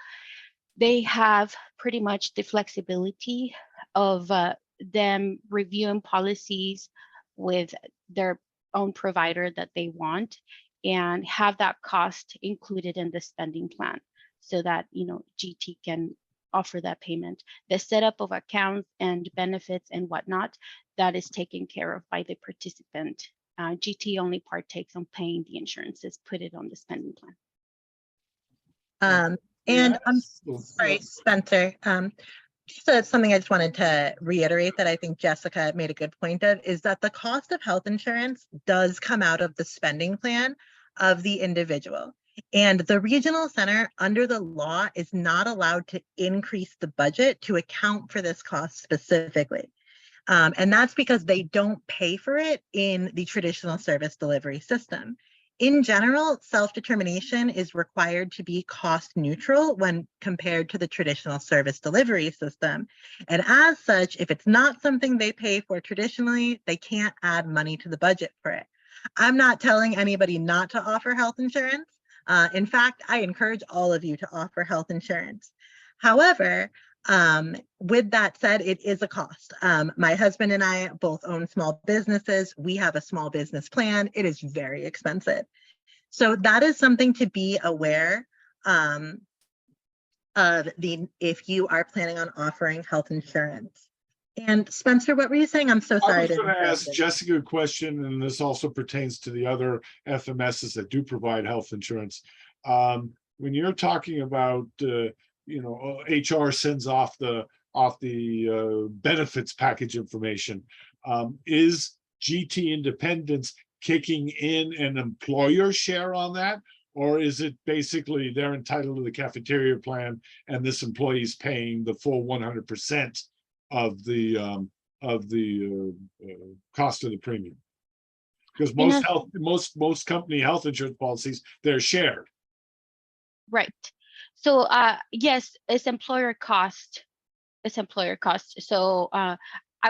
they have pretty much the flexibility of them reviewing policies with their own provider that they want and have that cost included in the spending plan so that GT can offer that payment. The setup of accounts and benefits and whatnot, that is taken care of by the participant. GT only partakes on paying the insurances, put it on the spending plan. And I'm sorry, Spencer, just something I just wanted to reiterate that I think Jessica made a good point of is that the cost of health insurance does come out of the spending plan of the individual. And the regional center under the law is not allowed to increase the budget to account for this cost specifically. And that's because they don't pay for it in the traditional service delivery system. In general, self-determination is required to be cost neutral when compared to the traditional service delivery system. And as such, if it's not something they pay for traditionally, they can't add money to the budget for it. I'm not telling anybody not to offer health insurance. In fact, I encourage all of you to offer health insurance. However, With that said, it is a cost. My husband and I both own small businesses. We have a small business plan. It is very expensive. So that is something to be aware of if you are planning on offering health insurance. And Spencer, what were you saying? I'm so I sorry. was to going to interrupt ask you. Jessica a question, and this also pertains to the other FMSs that do provide health insurance. When you're talking about, HR sends off the benefits package information, is GT Independence kicking in an employer share on that? Or is it basically they're entitled to the cafeteria plan and this employee is paying the full 100% of the cost of the premium? Because most company health insurance policies, they're shared. Right. So yes, it's employer cost. It's employer cost. So I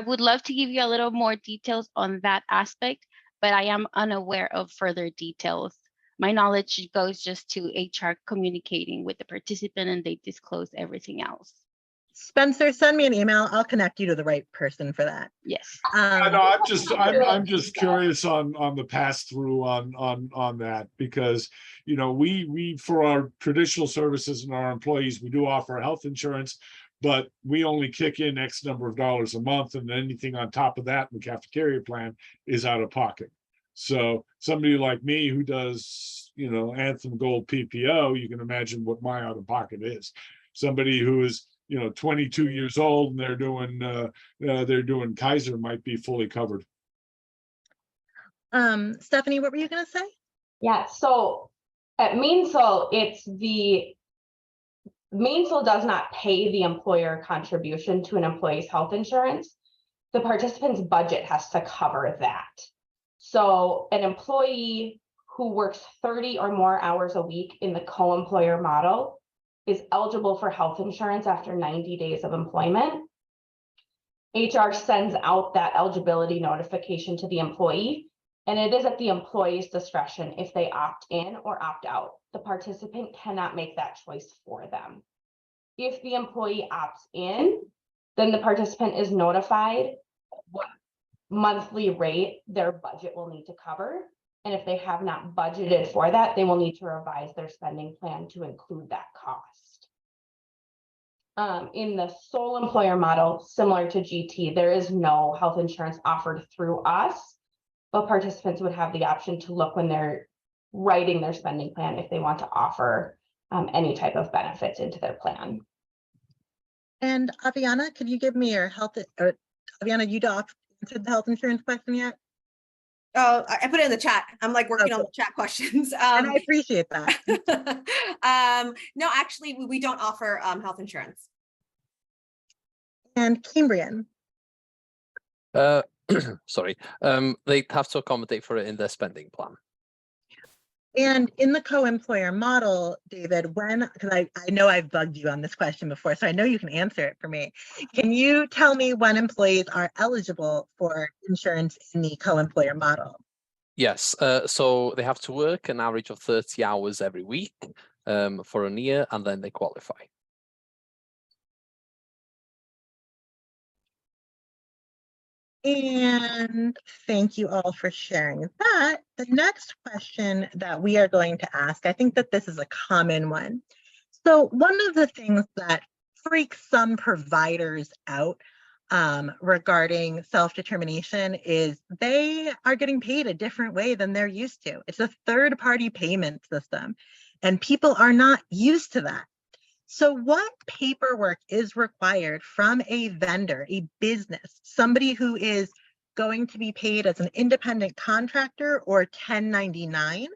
would love to give you a little more details on that aspect, but I am unaware of further details. My knowledge goes just to HR communicating with the participant, and they disclose everything else. Spencer, send me an email. I'll connect you to the right person for that. Yes. I know, I'm just curious on the pass through on that, because we for our traditional services and our employees, we do offer health insurance, but we only kick in X number of dollars a month, and anything on top of that in the cafeteria plan is out of pocket. So somebody like me who does, Anthem Gold PPO, you can imagine what my out of pocket is. Somebody who is 22 years old and they're doing Kaiser might be fully covered. Stephanie, what were you going to say? Yeah, so at Mainsail, Mainsail does not pay the employer contribution to an employee's health insurance. The participant's budget has to cover that. So an employee who works 30 or more hours a week in the co-employer model is eligible for health insurance after 90 days of employment. HR sends out that eligibility notification to the employee, and it is at the employee's discretion if they opt in or opt out. The participant cannot make that choice for them. If the employee opts in, then the participant is notified what monthly rate their budget will need to cover. And if they have not budgeted for that, they will need to revise their spending plan to include that cost. In the sole employer model, similar to GT, there is no health insurance offered through us, but participants would have the option to look when they're writing their spending plan if they want to offer any type of benefits into their plan. And Aviana, could you give me your health, or Aviana, you answered the health insurance question yet? Oh, I put it in the chat. I'm like working on the chat questions. And I appreciate that. No, actually, we don't offer health insurance. And Cambrian. Sorry, they have to accommodate for it in their spending plan. And in the co-employer model, David, because I know I've bugged you on this question before, so I know you can answer it for me. Can you tell me when employees are eligible for insurance in the co-employer model? Yes, so they have to work an average of 30 hours every week for a year, and then they qualify. And thank you all for sharing that. The next question that we are going to ask, I think that this is a common one. So one of the things that freaks some providers out regarding self-determination is they are getting paid a different way than they're used to. It's a third-party payment system, and people are not used to that. So what paperwork is required from a vendor, a business, somebody who is going to be paid as an independent contractor or 1099?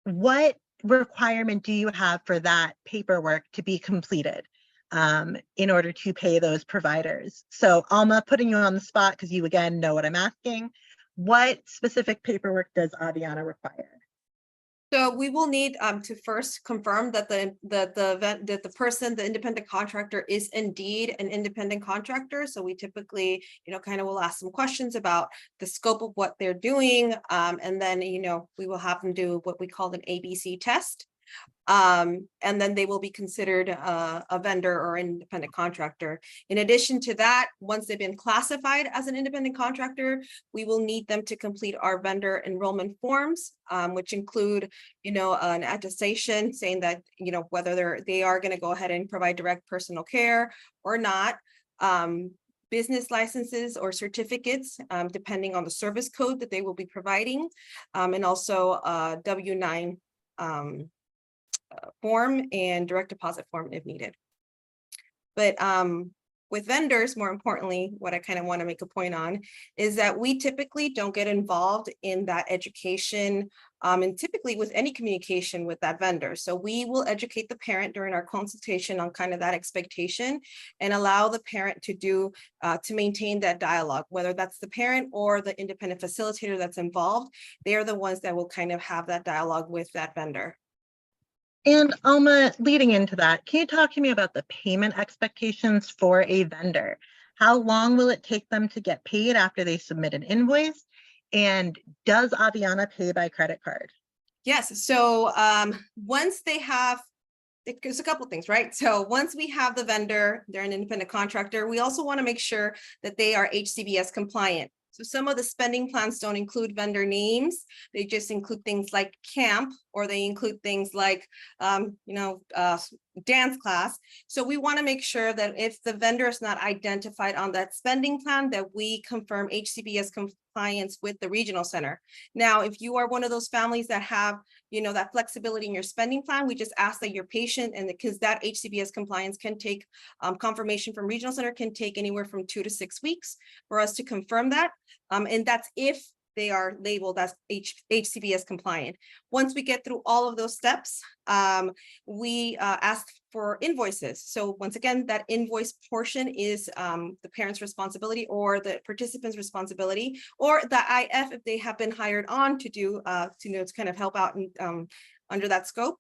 What requirement do you have for that paperwork to be completed in order to pay those providers? So Alma, putting you on the spot because you again know what I'm asking. What specific paperwork does Aviana require? So we will need to first confirm that the independent contractor is indeed an independent contractor. So we typically, kind of will ask some questions about the scope of what they're doing. And then, we will have them do what we call an ABC test. And then they will be considered a vendor or independent contractor. In addition to that, once they've been classified as an independent contractor, we will need them to complete our vendor enrollment forms, which include, an attestation saying that, whether they are going to go ahead and provide direct personal care or not. Business licenses or certificates, depending on the service code that they will be providing, and also W-9 form and direct deposit form if needed. But with vendors, more importantly, what I kind of want to make a point on is that we typically don't get involved in that education and typically with any communication with that vendor. So we will educate the parent during our consultation on kind of that expectation and allow the parent to maintain that dialogue, whether that's the parent or the independent facilitator that's involved. They are the ones that will kind of have that dialogue with that vendor. And Alma, leading into that, can you talk to me about the payment expectations for a vendor? How long will it take them to get paid after they submit an invoice? And does Aviana pay by credit card? Yes, so once they have, there's a couple of things, right? So once we have the vendor, they're an independent contractor, we also want to make sure that they are HCBS compliant. So some of the spending plans don't include vendor names. They just include things like camp, or they include things like, dance class. So we want to make sure that if the vendor is not identified on that spending plan, that we confirm HCBS compliance with the regional center. Now, if you are one of those families that have, that flexibility in your spending plan, we just ask that you're patient, and because that HCBS compliance can take confirmation from regional center can take anywhere from 2 to 6 weeks for us to confirm that. And that's if they are labeled as HCBS compliant. Once we get through all of those steps, we ask for invoices. So once again, that invoice portion is the parent's responsibility or the participant's responsibility, or the IF if they have been hired on to do, to kind of help out under that scope.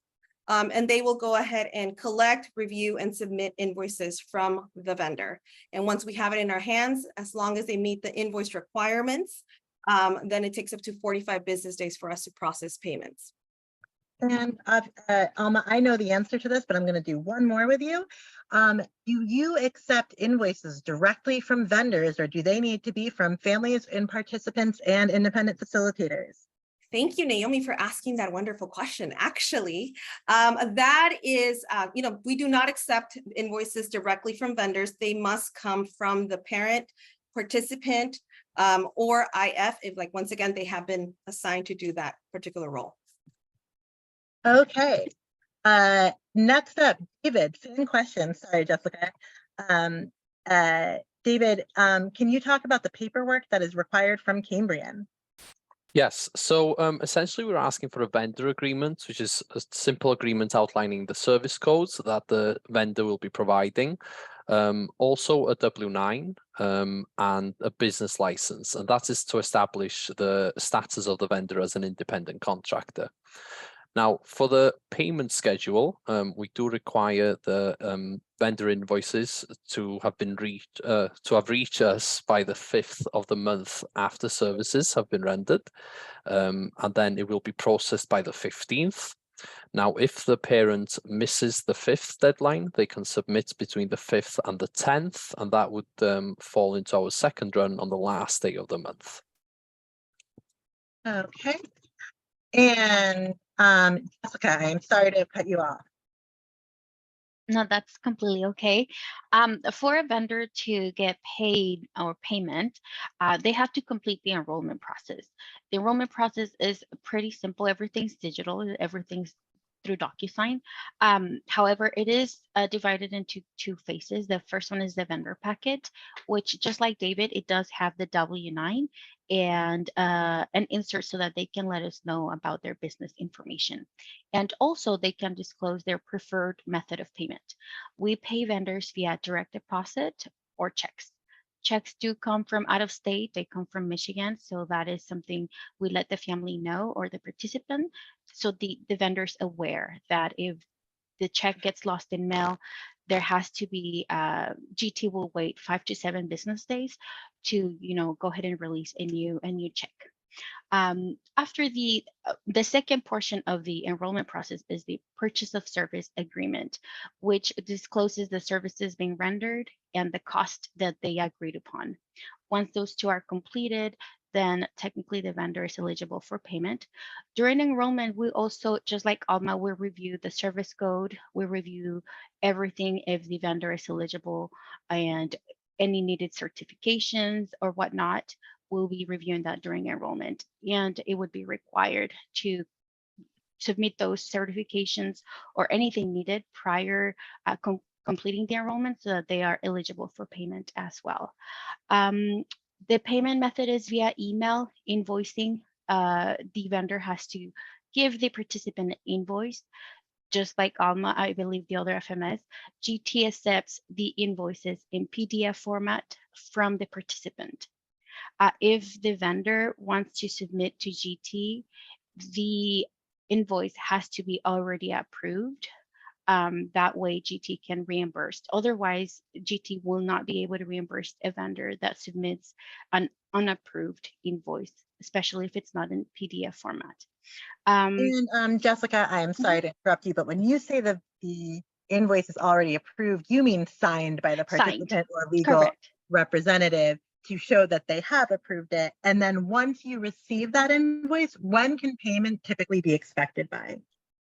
And they will go ahead and collect, review, and submit invoices from the vendor. And once we have it in our hands, as long as they meet the invoice requirements, then it takes up to 45 business days for us to process payments. And Alma, I know the answer to this, but I'm going to do one more with you. Do you accept invoices directly from vendors, or do they need to be from families and participants and independent facilitators? Thank you, Naomi, for asking that wonderful question. Actually, that is, we do not accept invoices directly from vendors. They must come from the parent, participant, or IF, if once again, they have been assigned to do that particular role. Okay. Next up, David, same question. Sorry, Jessica. David, can you talk about the paperwork that is required from Cambrian? Yes, so essentially we're asking for a vendor agreement, which is a simple agreement outlining the service codes that the vendor will be providing. Also a W-9 and a business license, and that is to establish the status of the vendor as an independent contractor. Now, for the payment schedule, we do require the vendor invoices to have been reached us by the 5th of the month after services have been rendered, and then it will be processed by the 15th. Now, if the parent misses the 5th deadline, they can submit between the 5th and the 10th, and that would fall into our second run on the last day of the month. Okay. And Jessica, I'm sorry to cut you off. No, that's completely okay. For a vendor to get paid or payment, they have to complete the enrollment process. The enrollment process is pretty simple. Everything's digital. Everything's through DocuSign. However, it is divided into 2 phases. The first one is the vendor packet, which just like David, it does have the W-9 and an insert so that they can let us know about their business information. And also they can disclose their preferred method of payment. We pay vendors via direct deposit or checks. Checks do come from out of state. They come from Michigan. So that is something we let the family know or the participant. So the vendor's aware that if the check gets lost in mail, there has to be, GT will wait 5 to 7 business days to, go ahead and release a new check. After the second portion of the enrollment process is the purchase of service agreement, which discloses the services being rendered and the cost that they agreed upon. Once those two are completed, then technically the vendor is eligible for payment. During enrollment, we also, just like Alma, we review the service code, we review everything if the vendor is eligible, and any needed certifications or whatnot. We'll be reviewing that during enrollment, and it would be required to submit those certifications or anything needed prior completing the enrollment so that they are eligible for payment as well. The payment method is via email invoicing. The vendor has to give the participant an invoice. Just like Alma, I believe the other FMS, GT accepts the invoices in PDF format from the participant. If the vendor wants to submit to GT, the invoice has to be already approved. That way GT can reimburse. Otherwise, GT will not be able to reimburse a vendor that submits an unapproved invoice, especially if it's not in PDF format. And Jessica, I am sorry to interrupt you, but when you say that the invoice is already approved, you mean signed by the participant or legal Correct. representative to show that they have approved it. And then once you receive that invoice, when can payment typically be expected by?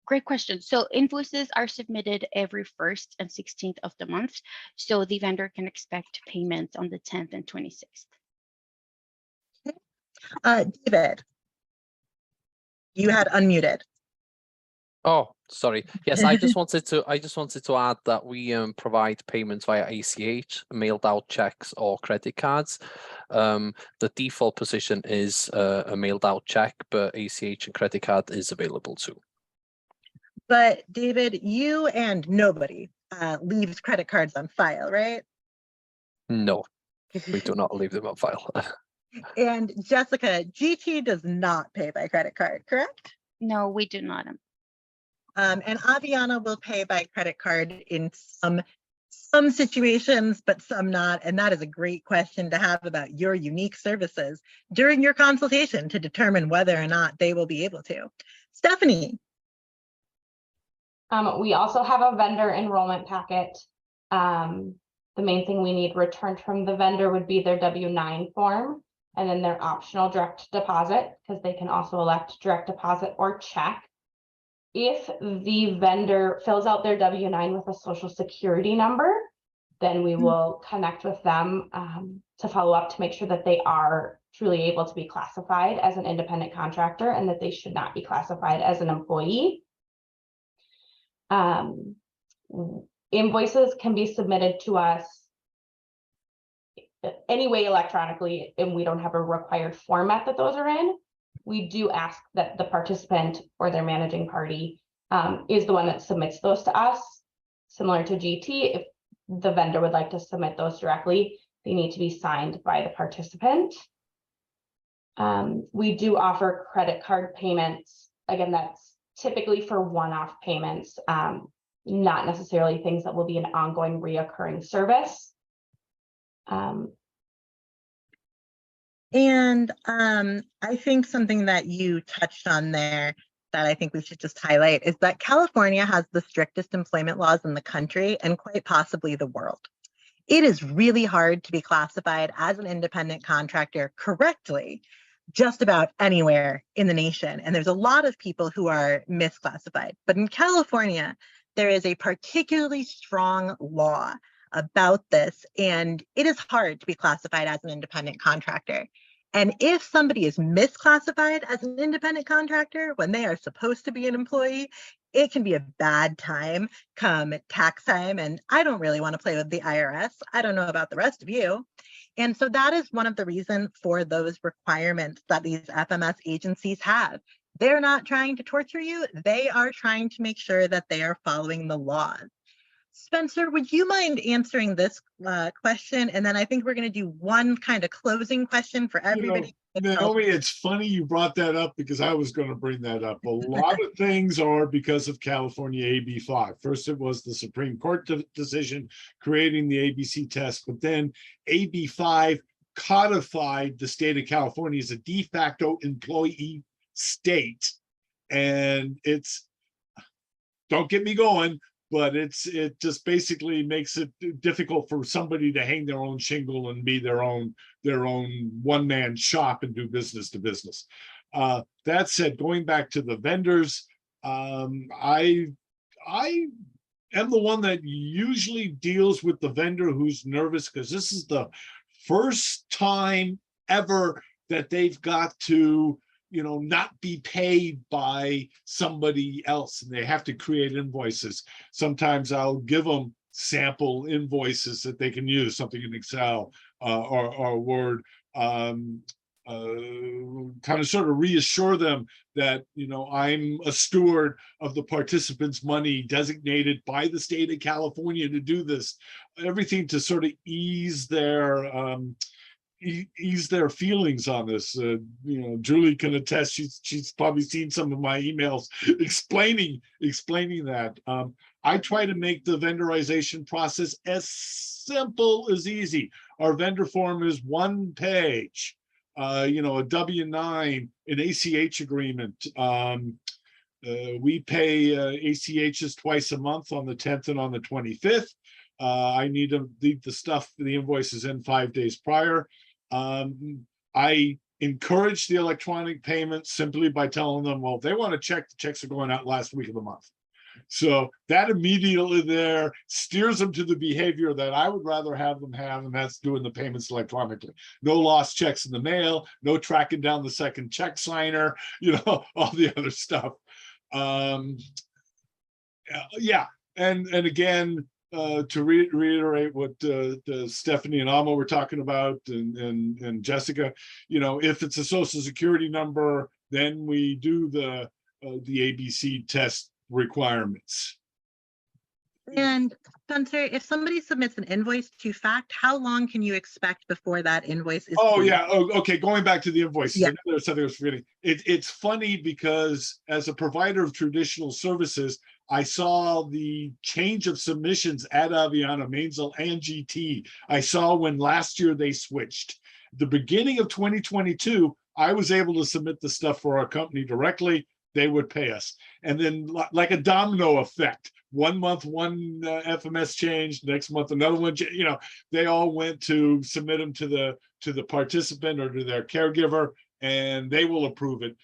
Great question. So invoices are submitted every 1st and 16th of the month. So the vendor can expect payment on the 10th and 26th. David, you had unmuted. Oh, sorry. Yes, I just wanted to add that we provide payments via ACH, mailed out checks or credit cards. The default position is a mailed out check, but ACH and credit card is available too. But David, you and nobody leaves credit cards on file, right? No, we do not leave them on file. And Jessica, GT does not pay by credit card, correct? No, we do not. And Aviana will pay by credit card in some situations, but some not. And that is a great question to have about your unique services during your consultation to determine whether or not they will be able to. Stephanie. We also have a vendor enrollment packet. The main thing we need returned from the vendor would be their W-9 form and then their optional direct deposit, because they can also elect direct deposit or check. If the vendor fills out their W-9 with a social security number, then we will connect with them to follow up to make sure that they are truly able to be classified as an independent contractor and that they should not be classified as an employee. Invoices can be submitted to us anyway electronically, and we don't have a required format that those are in. We do ask that the participant or their managing party is the one that submits those to us. Similar to GT, if the vendor would like to submit those directly, they need to be signed by the participant. We do offer credit card payments. Again, that's typically for one-off payments, not necessarily things that will be an ongoing reoccurring service. And I think something that you touched on there that I think we should just highlight is that California has the strictest employment laws in the country and quite possibly the world. It is really hard to be classified as an independent contractor correctly just about anywhere in the nation. And there's a lot of people who are misclassified. But in California, there is a particularly strong law about this, and it is hard to be classified as an independent contractor. And if somebody is misclassified as an independent contractor when they are supposed to be an employee, it can be a bad time come tax time. And I don't really want to play with the IRS. I don't know about the rest of you. And so that is one of the reasons for those requirements that these FMS agencies have. They're not trying to torture you. They are trying to make sure that they are following the laws. Spencer, would you mind answering this question? And then I think we're going to do one kind of closing question for everybody. Naomi, it's funny you brought that up because I was going to bring that up. A lot of things are because of California AB 5. First, it was the Supreme Court decision creating the ABC test, but then AB 5 codified the state of California as a de facto employee state. And it's, don't get me going, but it just basically makes it difficult for somebody to hang their own shingle and be their own one-man shop and do business to business. That said, going back to the vendors, I am the one that usually deals with the vendor who's nervous, because this is the first time ever that they've got to, not be paid by somebody else, and they have to create invoices. Sometimes I'll give them sample invoices that they can use, something in Excel or Word, kind of sort of reassure them that, I'm a steward of the participants' money designated by the state of California to do this. Everything to sort of ease their feelings on this. Julie can attest. She's probably seen some of my emails explaining that. I try to make the vendorization process as simple as easy. Our vendor form is one page. A W-9, an ACH agreement. We pay ACHs twice a month, on the 10th and on the 25th. I need to leave the invoices in 5 days prior. I encourage the electronic payments simply by telling them, well, if they want to check, the checks are going out last week of the month. So that immediately there steers them to the behavior that I would rather have them have, and that's doing the payments electronically. No lost checks in the mail, no tracking down the second check signer, all the other stuff. Yeah, and again, to reiterate what Stephanie and Alma were talking about, and Jessica, if it's a social security number, then we do the ABC test requirements. And Spencer, if somebody submits an invoice to FACT, how long can you expect before that invoice is Oh due? yeah. Oh, okay. Going back to the invoices, Yeah. I know there's something I was forgetting. It's funny because as a provider of traditional services, I saw the change of submissions at Aviana, Mainzel, and GT. I saw when last year they switched. The beginning of 2022, I was able to submit the stuff for our company directly. They would pay us. And then like a domino effect, 1 month, one FMS changed, next month, another one, they all went to submit them to the participant or to their caregiver, and they will approve it.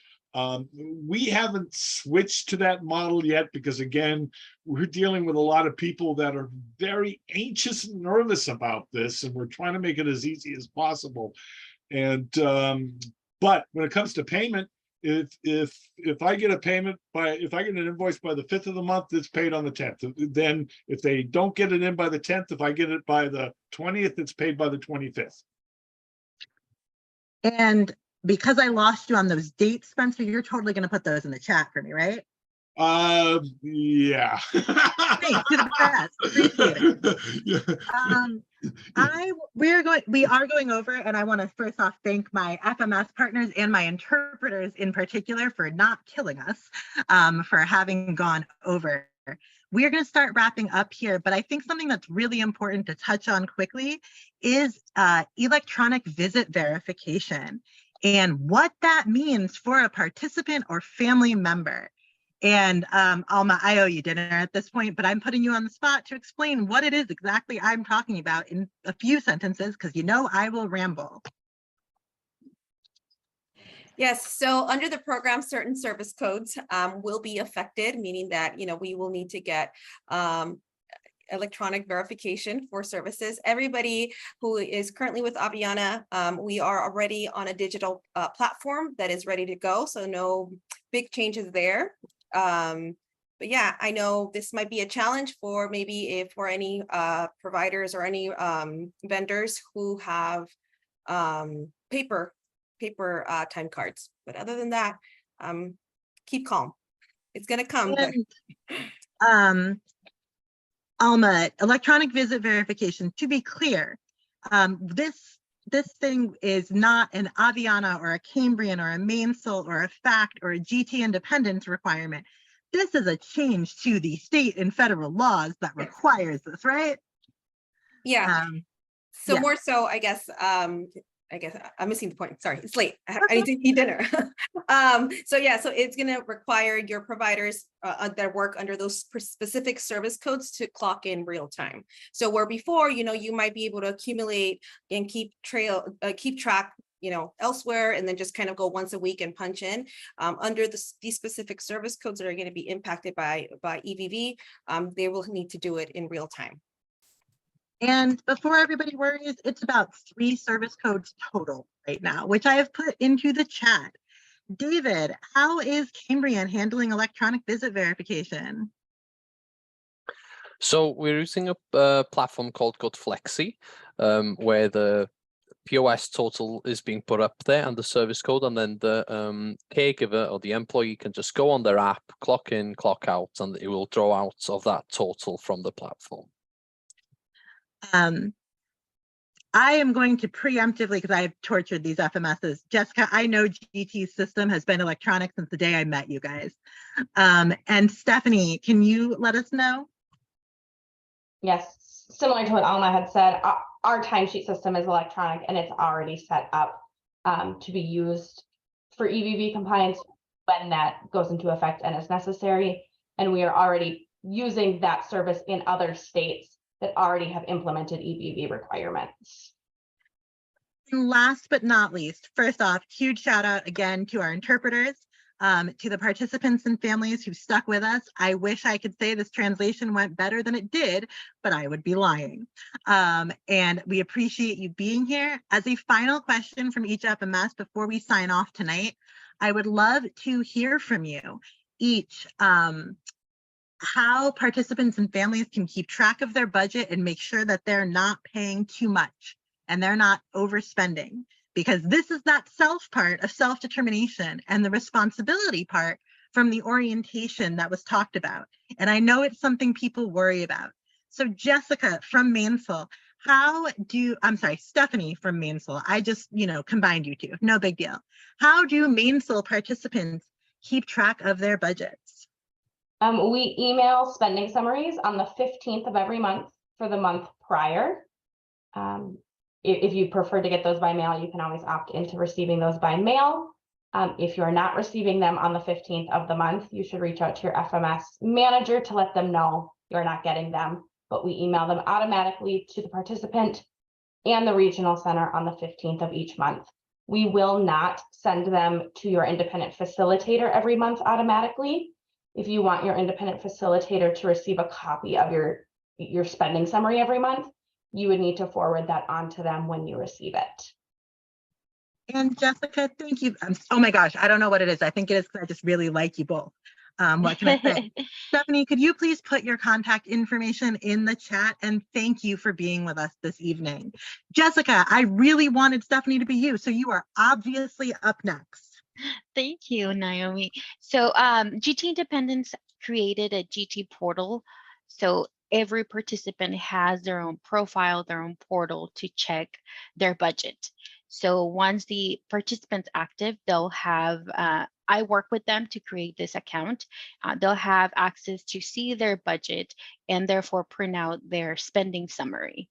We haven't switched to that model yet because, again, we're dealing with a lot of people that are very anxious and nervous about this, and we're trying to make it as easy as possible. And but when it comes to payment, if I get an invoice by the 5th of the month, it's paid on the 10th. Then if they don't get it in by the 10th, if I get it by the 20th, it's paid by the 25th. And because I lost you on those dates, Spencer, you're totally going to put those in the chat for me, right? Yeah. Thanks, you're the best. Appreciate it. We are going over, and I want to first off thank my FMS partners and my interpreters in particular for not killing us, for having gone over. We are going to start wrapping up here, but I think something that's really important to touch on quickly is electronic visit verification and what that means for a participant or family member. And Alma, I owe you dinner at this point, but I'm putting you on the spot to explain what it is exactly I'm talking about in a few sentences, because I will ramble. Yes, so under the program, certain service codes will be affected, meaning that, we will need to get electronic verification for services. Everybody who is currently with Aviana, we are already on a digital platform that is ready to go, so no big changes there. But yeah, I know this might be a challenge for any providers or any vendors who have paper time cards. But other than that, keep calm. It's gonna come. And, Alma, electronic visit verification, to be clear, this thing is not an Aviana or a Cambrian or a Mainsol or a FACT or a GT independence requirement. This is a change to the state and federal laws that requires this, right? Yeah. So yeah. more so, I guess, I guess I'm missing the point. Sorry, it's late. I need to eat dinner. So yeah, so it's gonna require your providers that work under those specific service codes to clock in real time. So where before, you might be able to accumulate and keep track, elsewhere, and then just kind of go once a week and punch in. Under these specific service codes that are going to be impacted by EVV, they will need to do it in real time. And before everybody worries, it's about 3 service codes total right now, which I have put into the chat. David, how is Cambrian handling electronic visit verification? So we're using a platform called GoodFlexi, where the POS total is being put up there and the service code, and then the caregiver or the employee can just go on their app, clock in, clock out, and it will draw out of that total from the platform. I am going to preemptively, because I have tortured these FMSs. Jessica, I know GT's system has been electronic since the day I met you guys. And Stephanie, can you let us know? Yes, similar to what Alma had said, our timesheet system is electronic and it's already set up to be used for EVV compliance when that goes into effect and is necessary. And we are already using that service in other states that already have implemented EVV requirements. And last but not least, first off, huge shout out again to our interpreters, to the participants and families who stuck with us. I wish I could say this translation went better than it did, but I would be lying. And we appreciate you being here. As a final question from each FMS before we sign off tonight, I would love to hear from you each how participants and families can keep track of their budget and make sure that they're not paying too much and they're not overspending, because this is that self part of self-determination and the responsibility part from the orientation that was talked about. And I know it's something people worry about. So Jessica from Mainsail, Stephanie from Mainsail, I just, combined you two, no big deal. How do Mainsail participants keep track of their budgets? We email spending summaries on the 15th of every month for the month prior. If you prefer to get those by mail, you can always opt into receiving those by mail. If you're not receiving them on the 15th of the month, you should reach out to your FMS manager to let them know you're not getting them, but we email them automatically to the participant and the regional center on the 15th of each month. We will not send them to your independent facilitator every month automatically. If you want your independent facilitator to receive a copy of your spending summary every month, you would need to forward that on to them when you receive it. And Jessica, thank you. Oh my gosh, I don't know what it is. I think it is because I just really like you both. What can I say? Stephanie, could you please put your contact information in the chat? And thank you for being with us this evening. Jessica, I really wanted Stephanie to be you, so you are obviously up next. Thank you, Naomi. So GT Independence created a GT portal. So every participant has their own profile, their own portal to check their budget. So once the participant's active, they'll have, I work with them to create this account. They'll have access to see their budget and therefore print out their spending summary.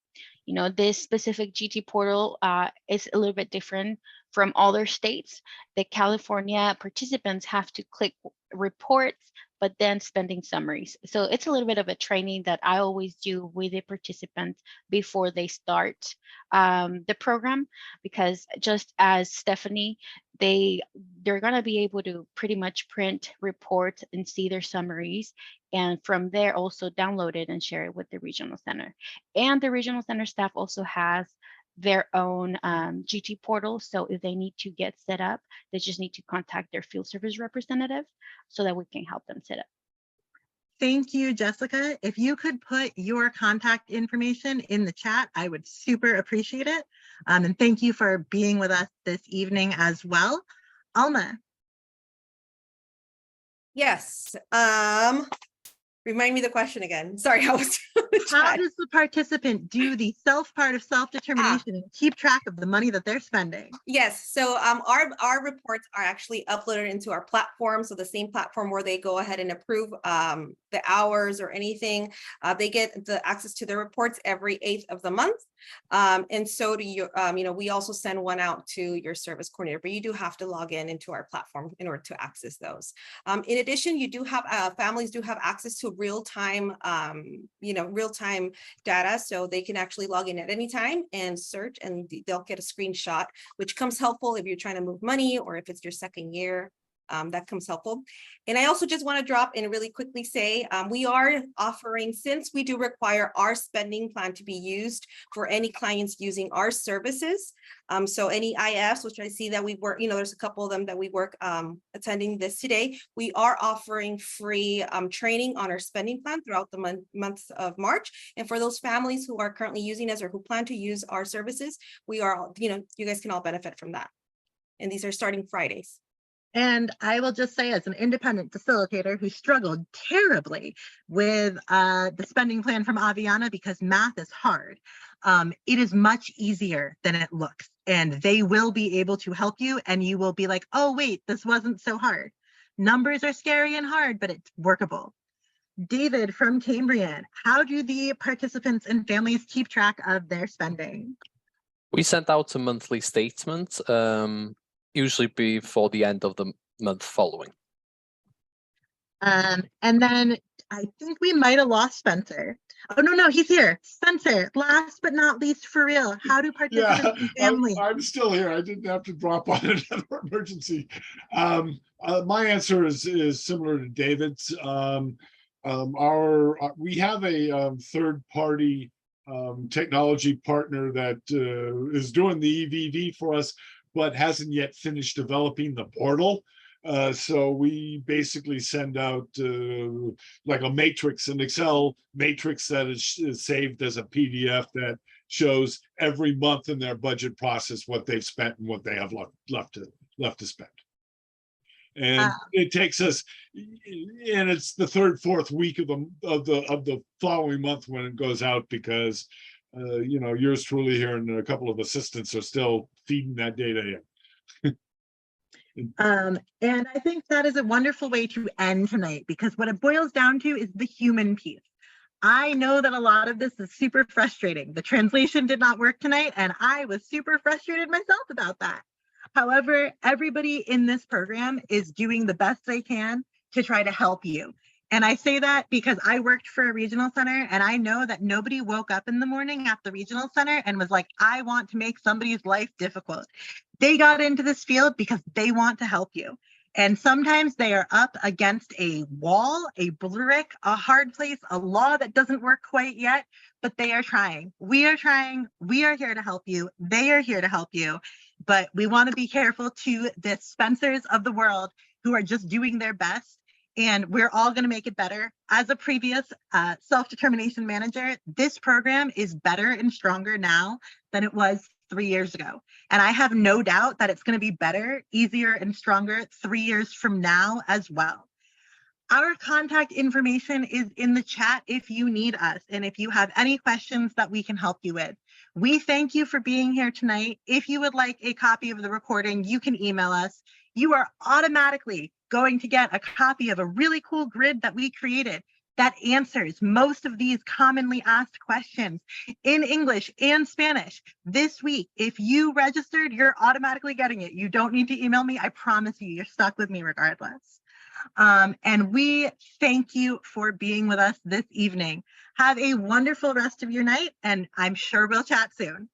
This specific GT portal is a little bit different from other states. The California participants have to click reports, but then spending summaries. So it's a little bit of a training that I always do with the participants before they start the program, because just as Stephanie, they're going to be able to pretty much print reports and see their summaries, and from there also download it and share it with the regional center. And the regional center staff also has their own GT portal. So if they need to get set up, they just need to contact their field service representative so that we can help them set up. Thank you, Jessica. If you could put your contact information in the chat, I would super appreciate it. And thank you for being with us this evening as well. Alma. Yes. Remind me the question again. Sorry, I was. How does the participant do the self part of self-determination and keep track of the money that they're spending? Yes, so our reports are actually uploaded into our platform. So the same platform where they go ahead and approve the hours or anything. They get the access to their reports every 8th of the month. And so do you, we also send one out to your service coordinator, but you do have to log into our platform in order to access those. In addition, you do have families do have access to real-time, real-time data, so they can actually log in at any time and search, and they'll get a screenshot, which comes helpful if you're trying to move money or if it's your second year. That comes helpful. And I also just want to drop in really quickly say, we are offering, since we do require our spending plan to be used for any clients using our services. So any IFs, which I see that we work, there's a couple of them that we work attending this today. We are offering free training on our spending plan throughout the month of March. And for those families who are currently using us or who plan to use our services, we are, you guys can all benefit from that. And these are starting Fridays. And I will just say, as an independent facilitator who struggled terribly with the spending plan from Aviana because math is hard, it is much easier than it looks. And they will be able to help you, and you will be like, oh, wait, this wasn't so hard. Numbers are scary and hard, but it's workable. David from Cambrian, how do the participants and families keep track of their spending? We sent out a monthly statement, usually before the end of the month following. And then I think we might have lost Spencer. Oh, no, he's here. Spencer, last but not least, for real, how do participants and families? I'm still here. I didn't have to drop on another emergency. My answer is similar to David's. We have a third-party technology partner that is doing the EVV for us, but hasn't yet finished developing the portal. So we basically send out like a matrix, an Excel matrix that is saved as a PDF that shows every month in their budget process what they've spent and what they have left to spend. And it takes us, and it's the third, fourth week of the following month when it goes out, because yours truly here and a couple of assistants are still feeding that data in. And I think that is a wonderful way to end tonight, because what it boils down to is the human piece. I know that a lot of this is super frustrating. The translation did not work tonight, and I was super frustrated myself about that. However, everybody in this program is doing the best they can to try to help you. And I say that because I worked for a regional center, and I know that nobody woke up in the morning at the regional center and was like, I want to make somebody's life difficult. They got into this field because they want to help you. And sometimes they are up against a wall, a brick, a hard place, a law that doesn't work quite yet, but they are trying. We are trying. We are here to help you. They are here to help you. But we want to be careful to the Spencers of the world who are just doing their best. And we're all going to make it better. As a previous self-determination manager, this program is better and stronger now than it was 3 years ago. And I have no doubt that it's going to be better, easier, and stronger 3 years from now as well. Our contact information is in the chat if you need us, and if you have any questions that we can help you with. We thank you for being here tonight. If you would like a copy of the recording, you can email us. You are automatically going to get a copy of a really cool grid that we created that answers most of these commonly asked questions in English and Spanish. This week, if you registered, you're automatically getting it. You don't need to email me. I promise you, you're stuck with me regardless. And we thank you for being with us this evening. Have a wonderful rest of your night, and I'm sure we'll chat soon.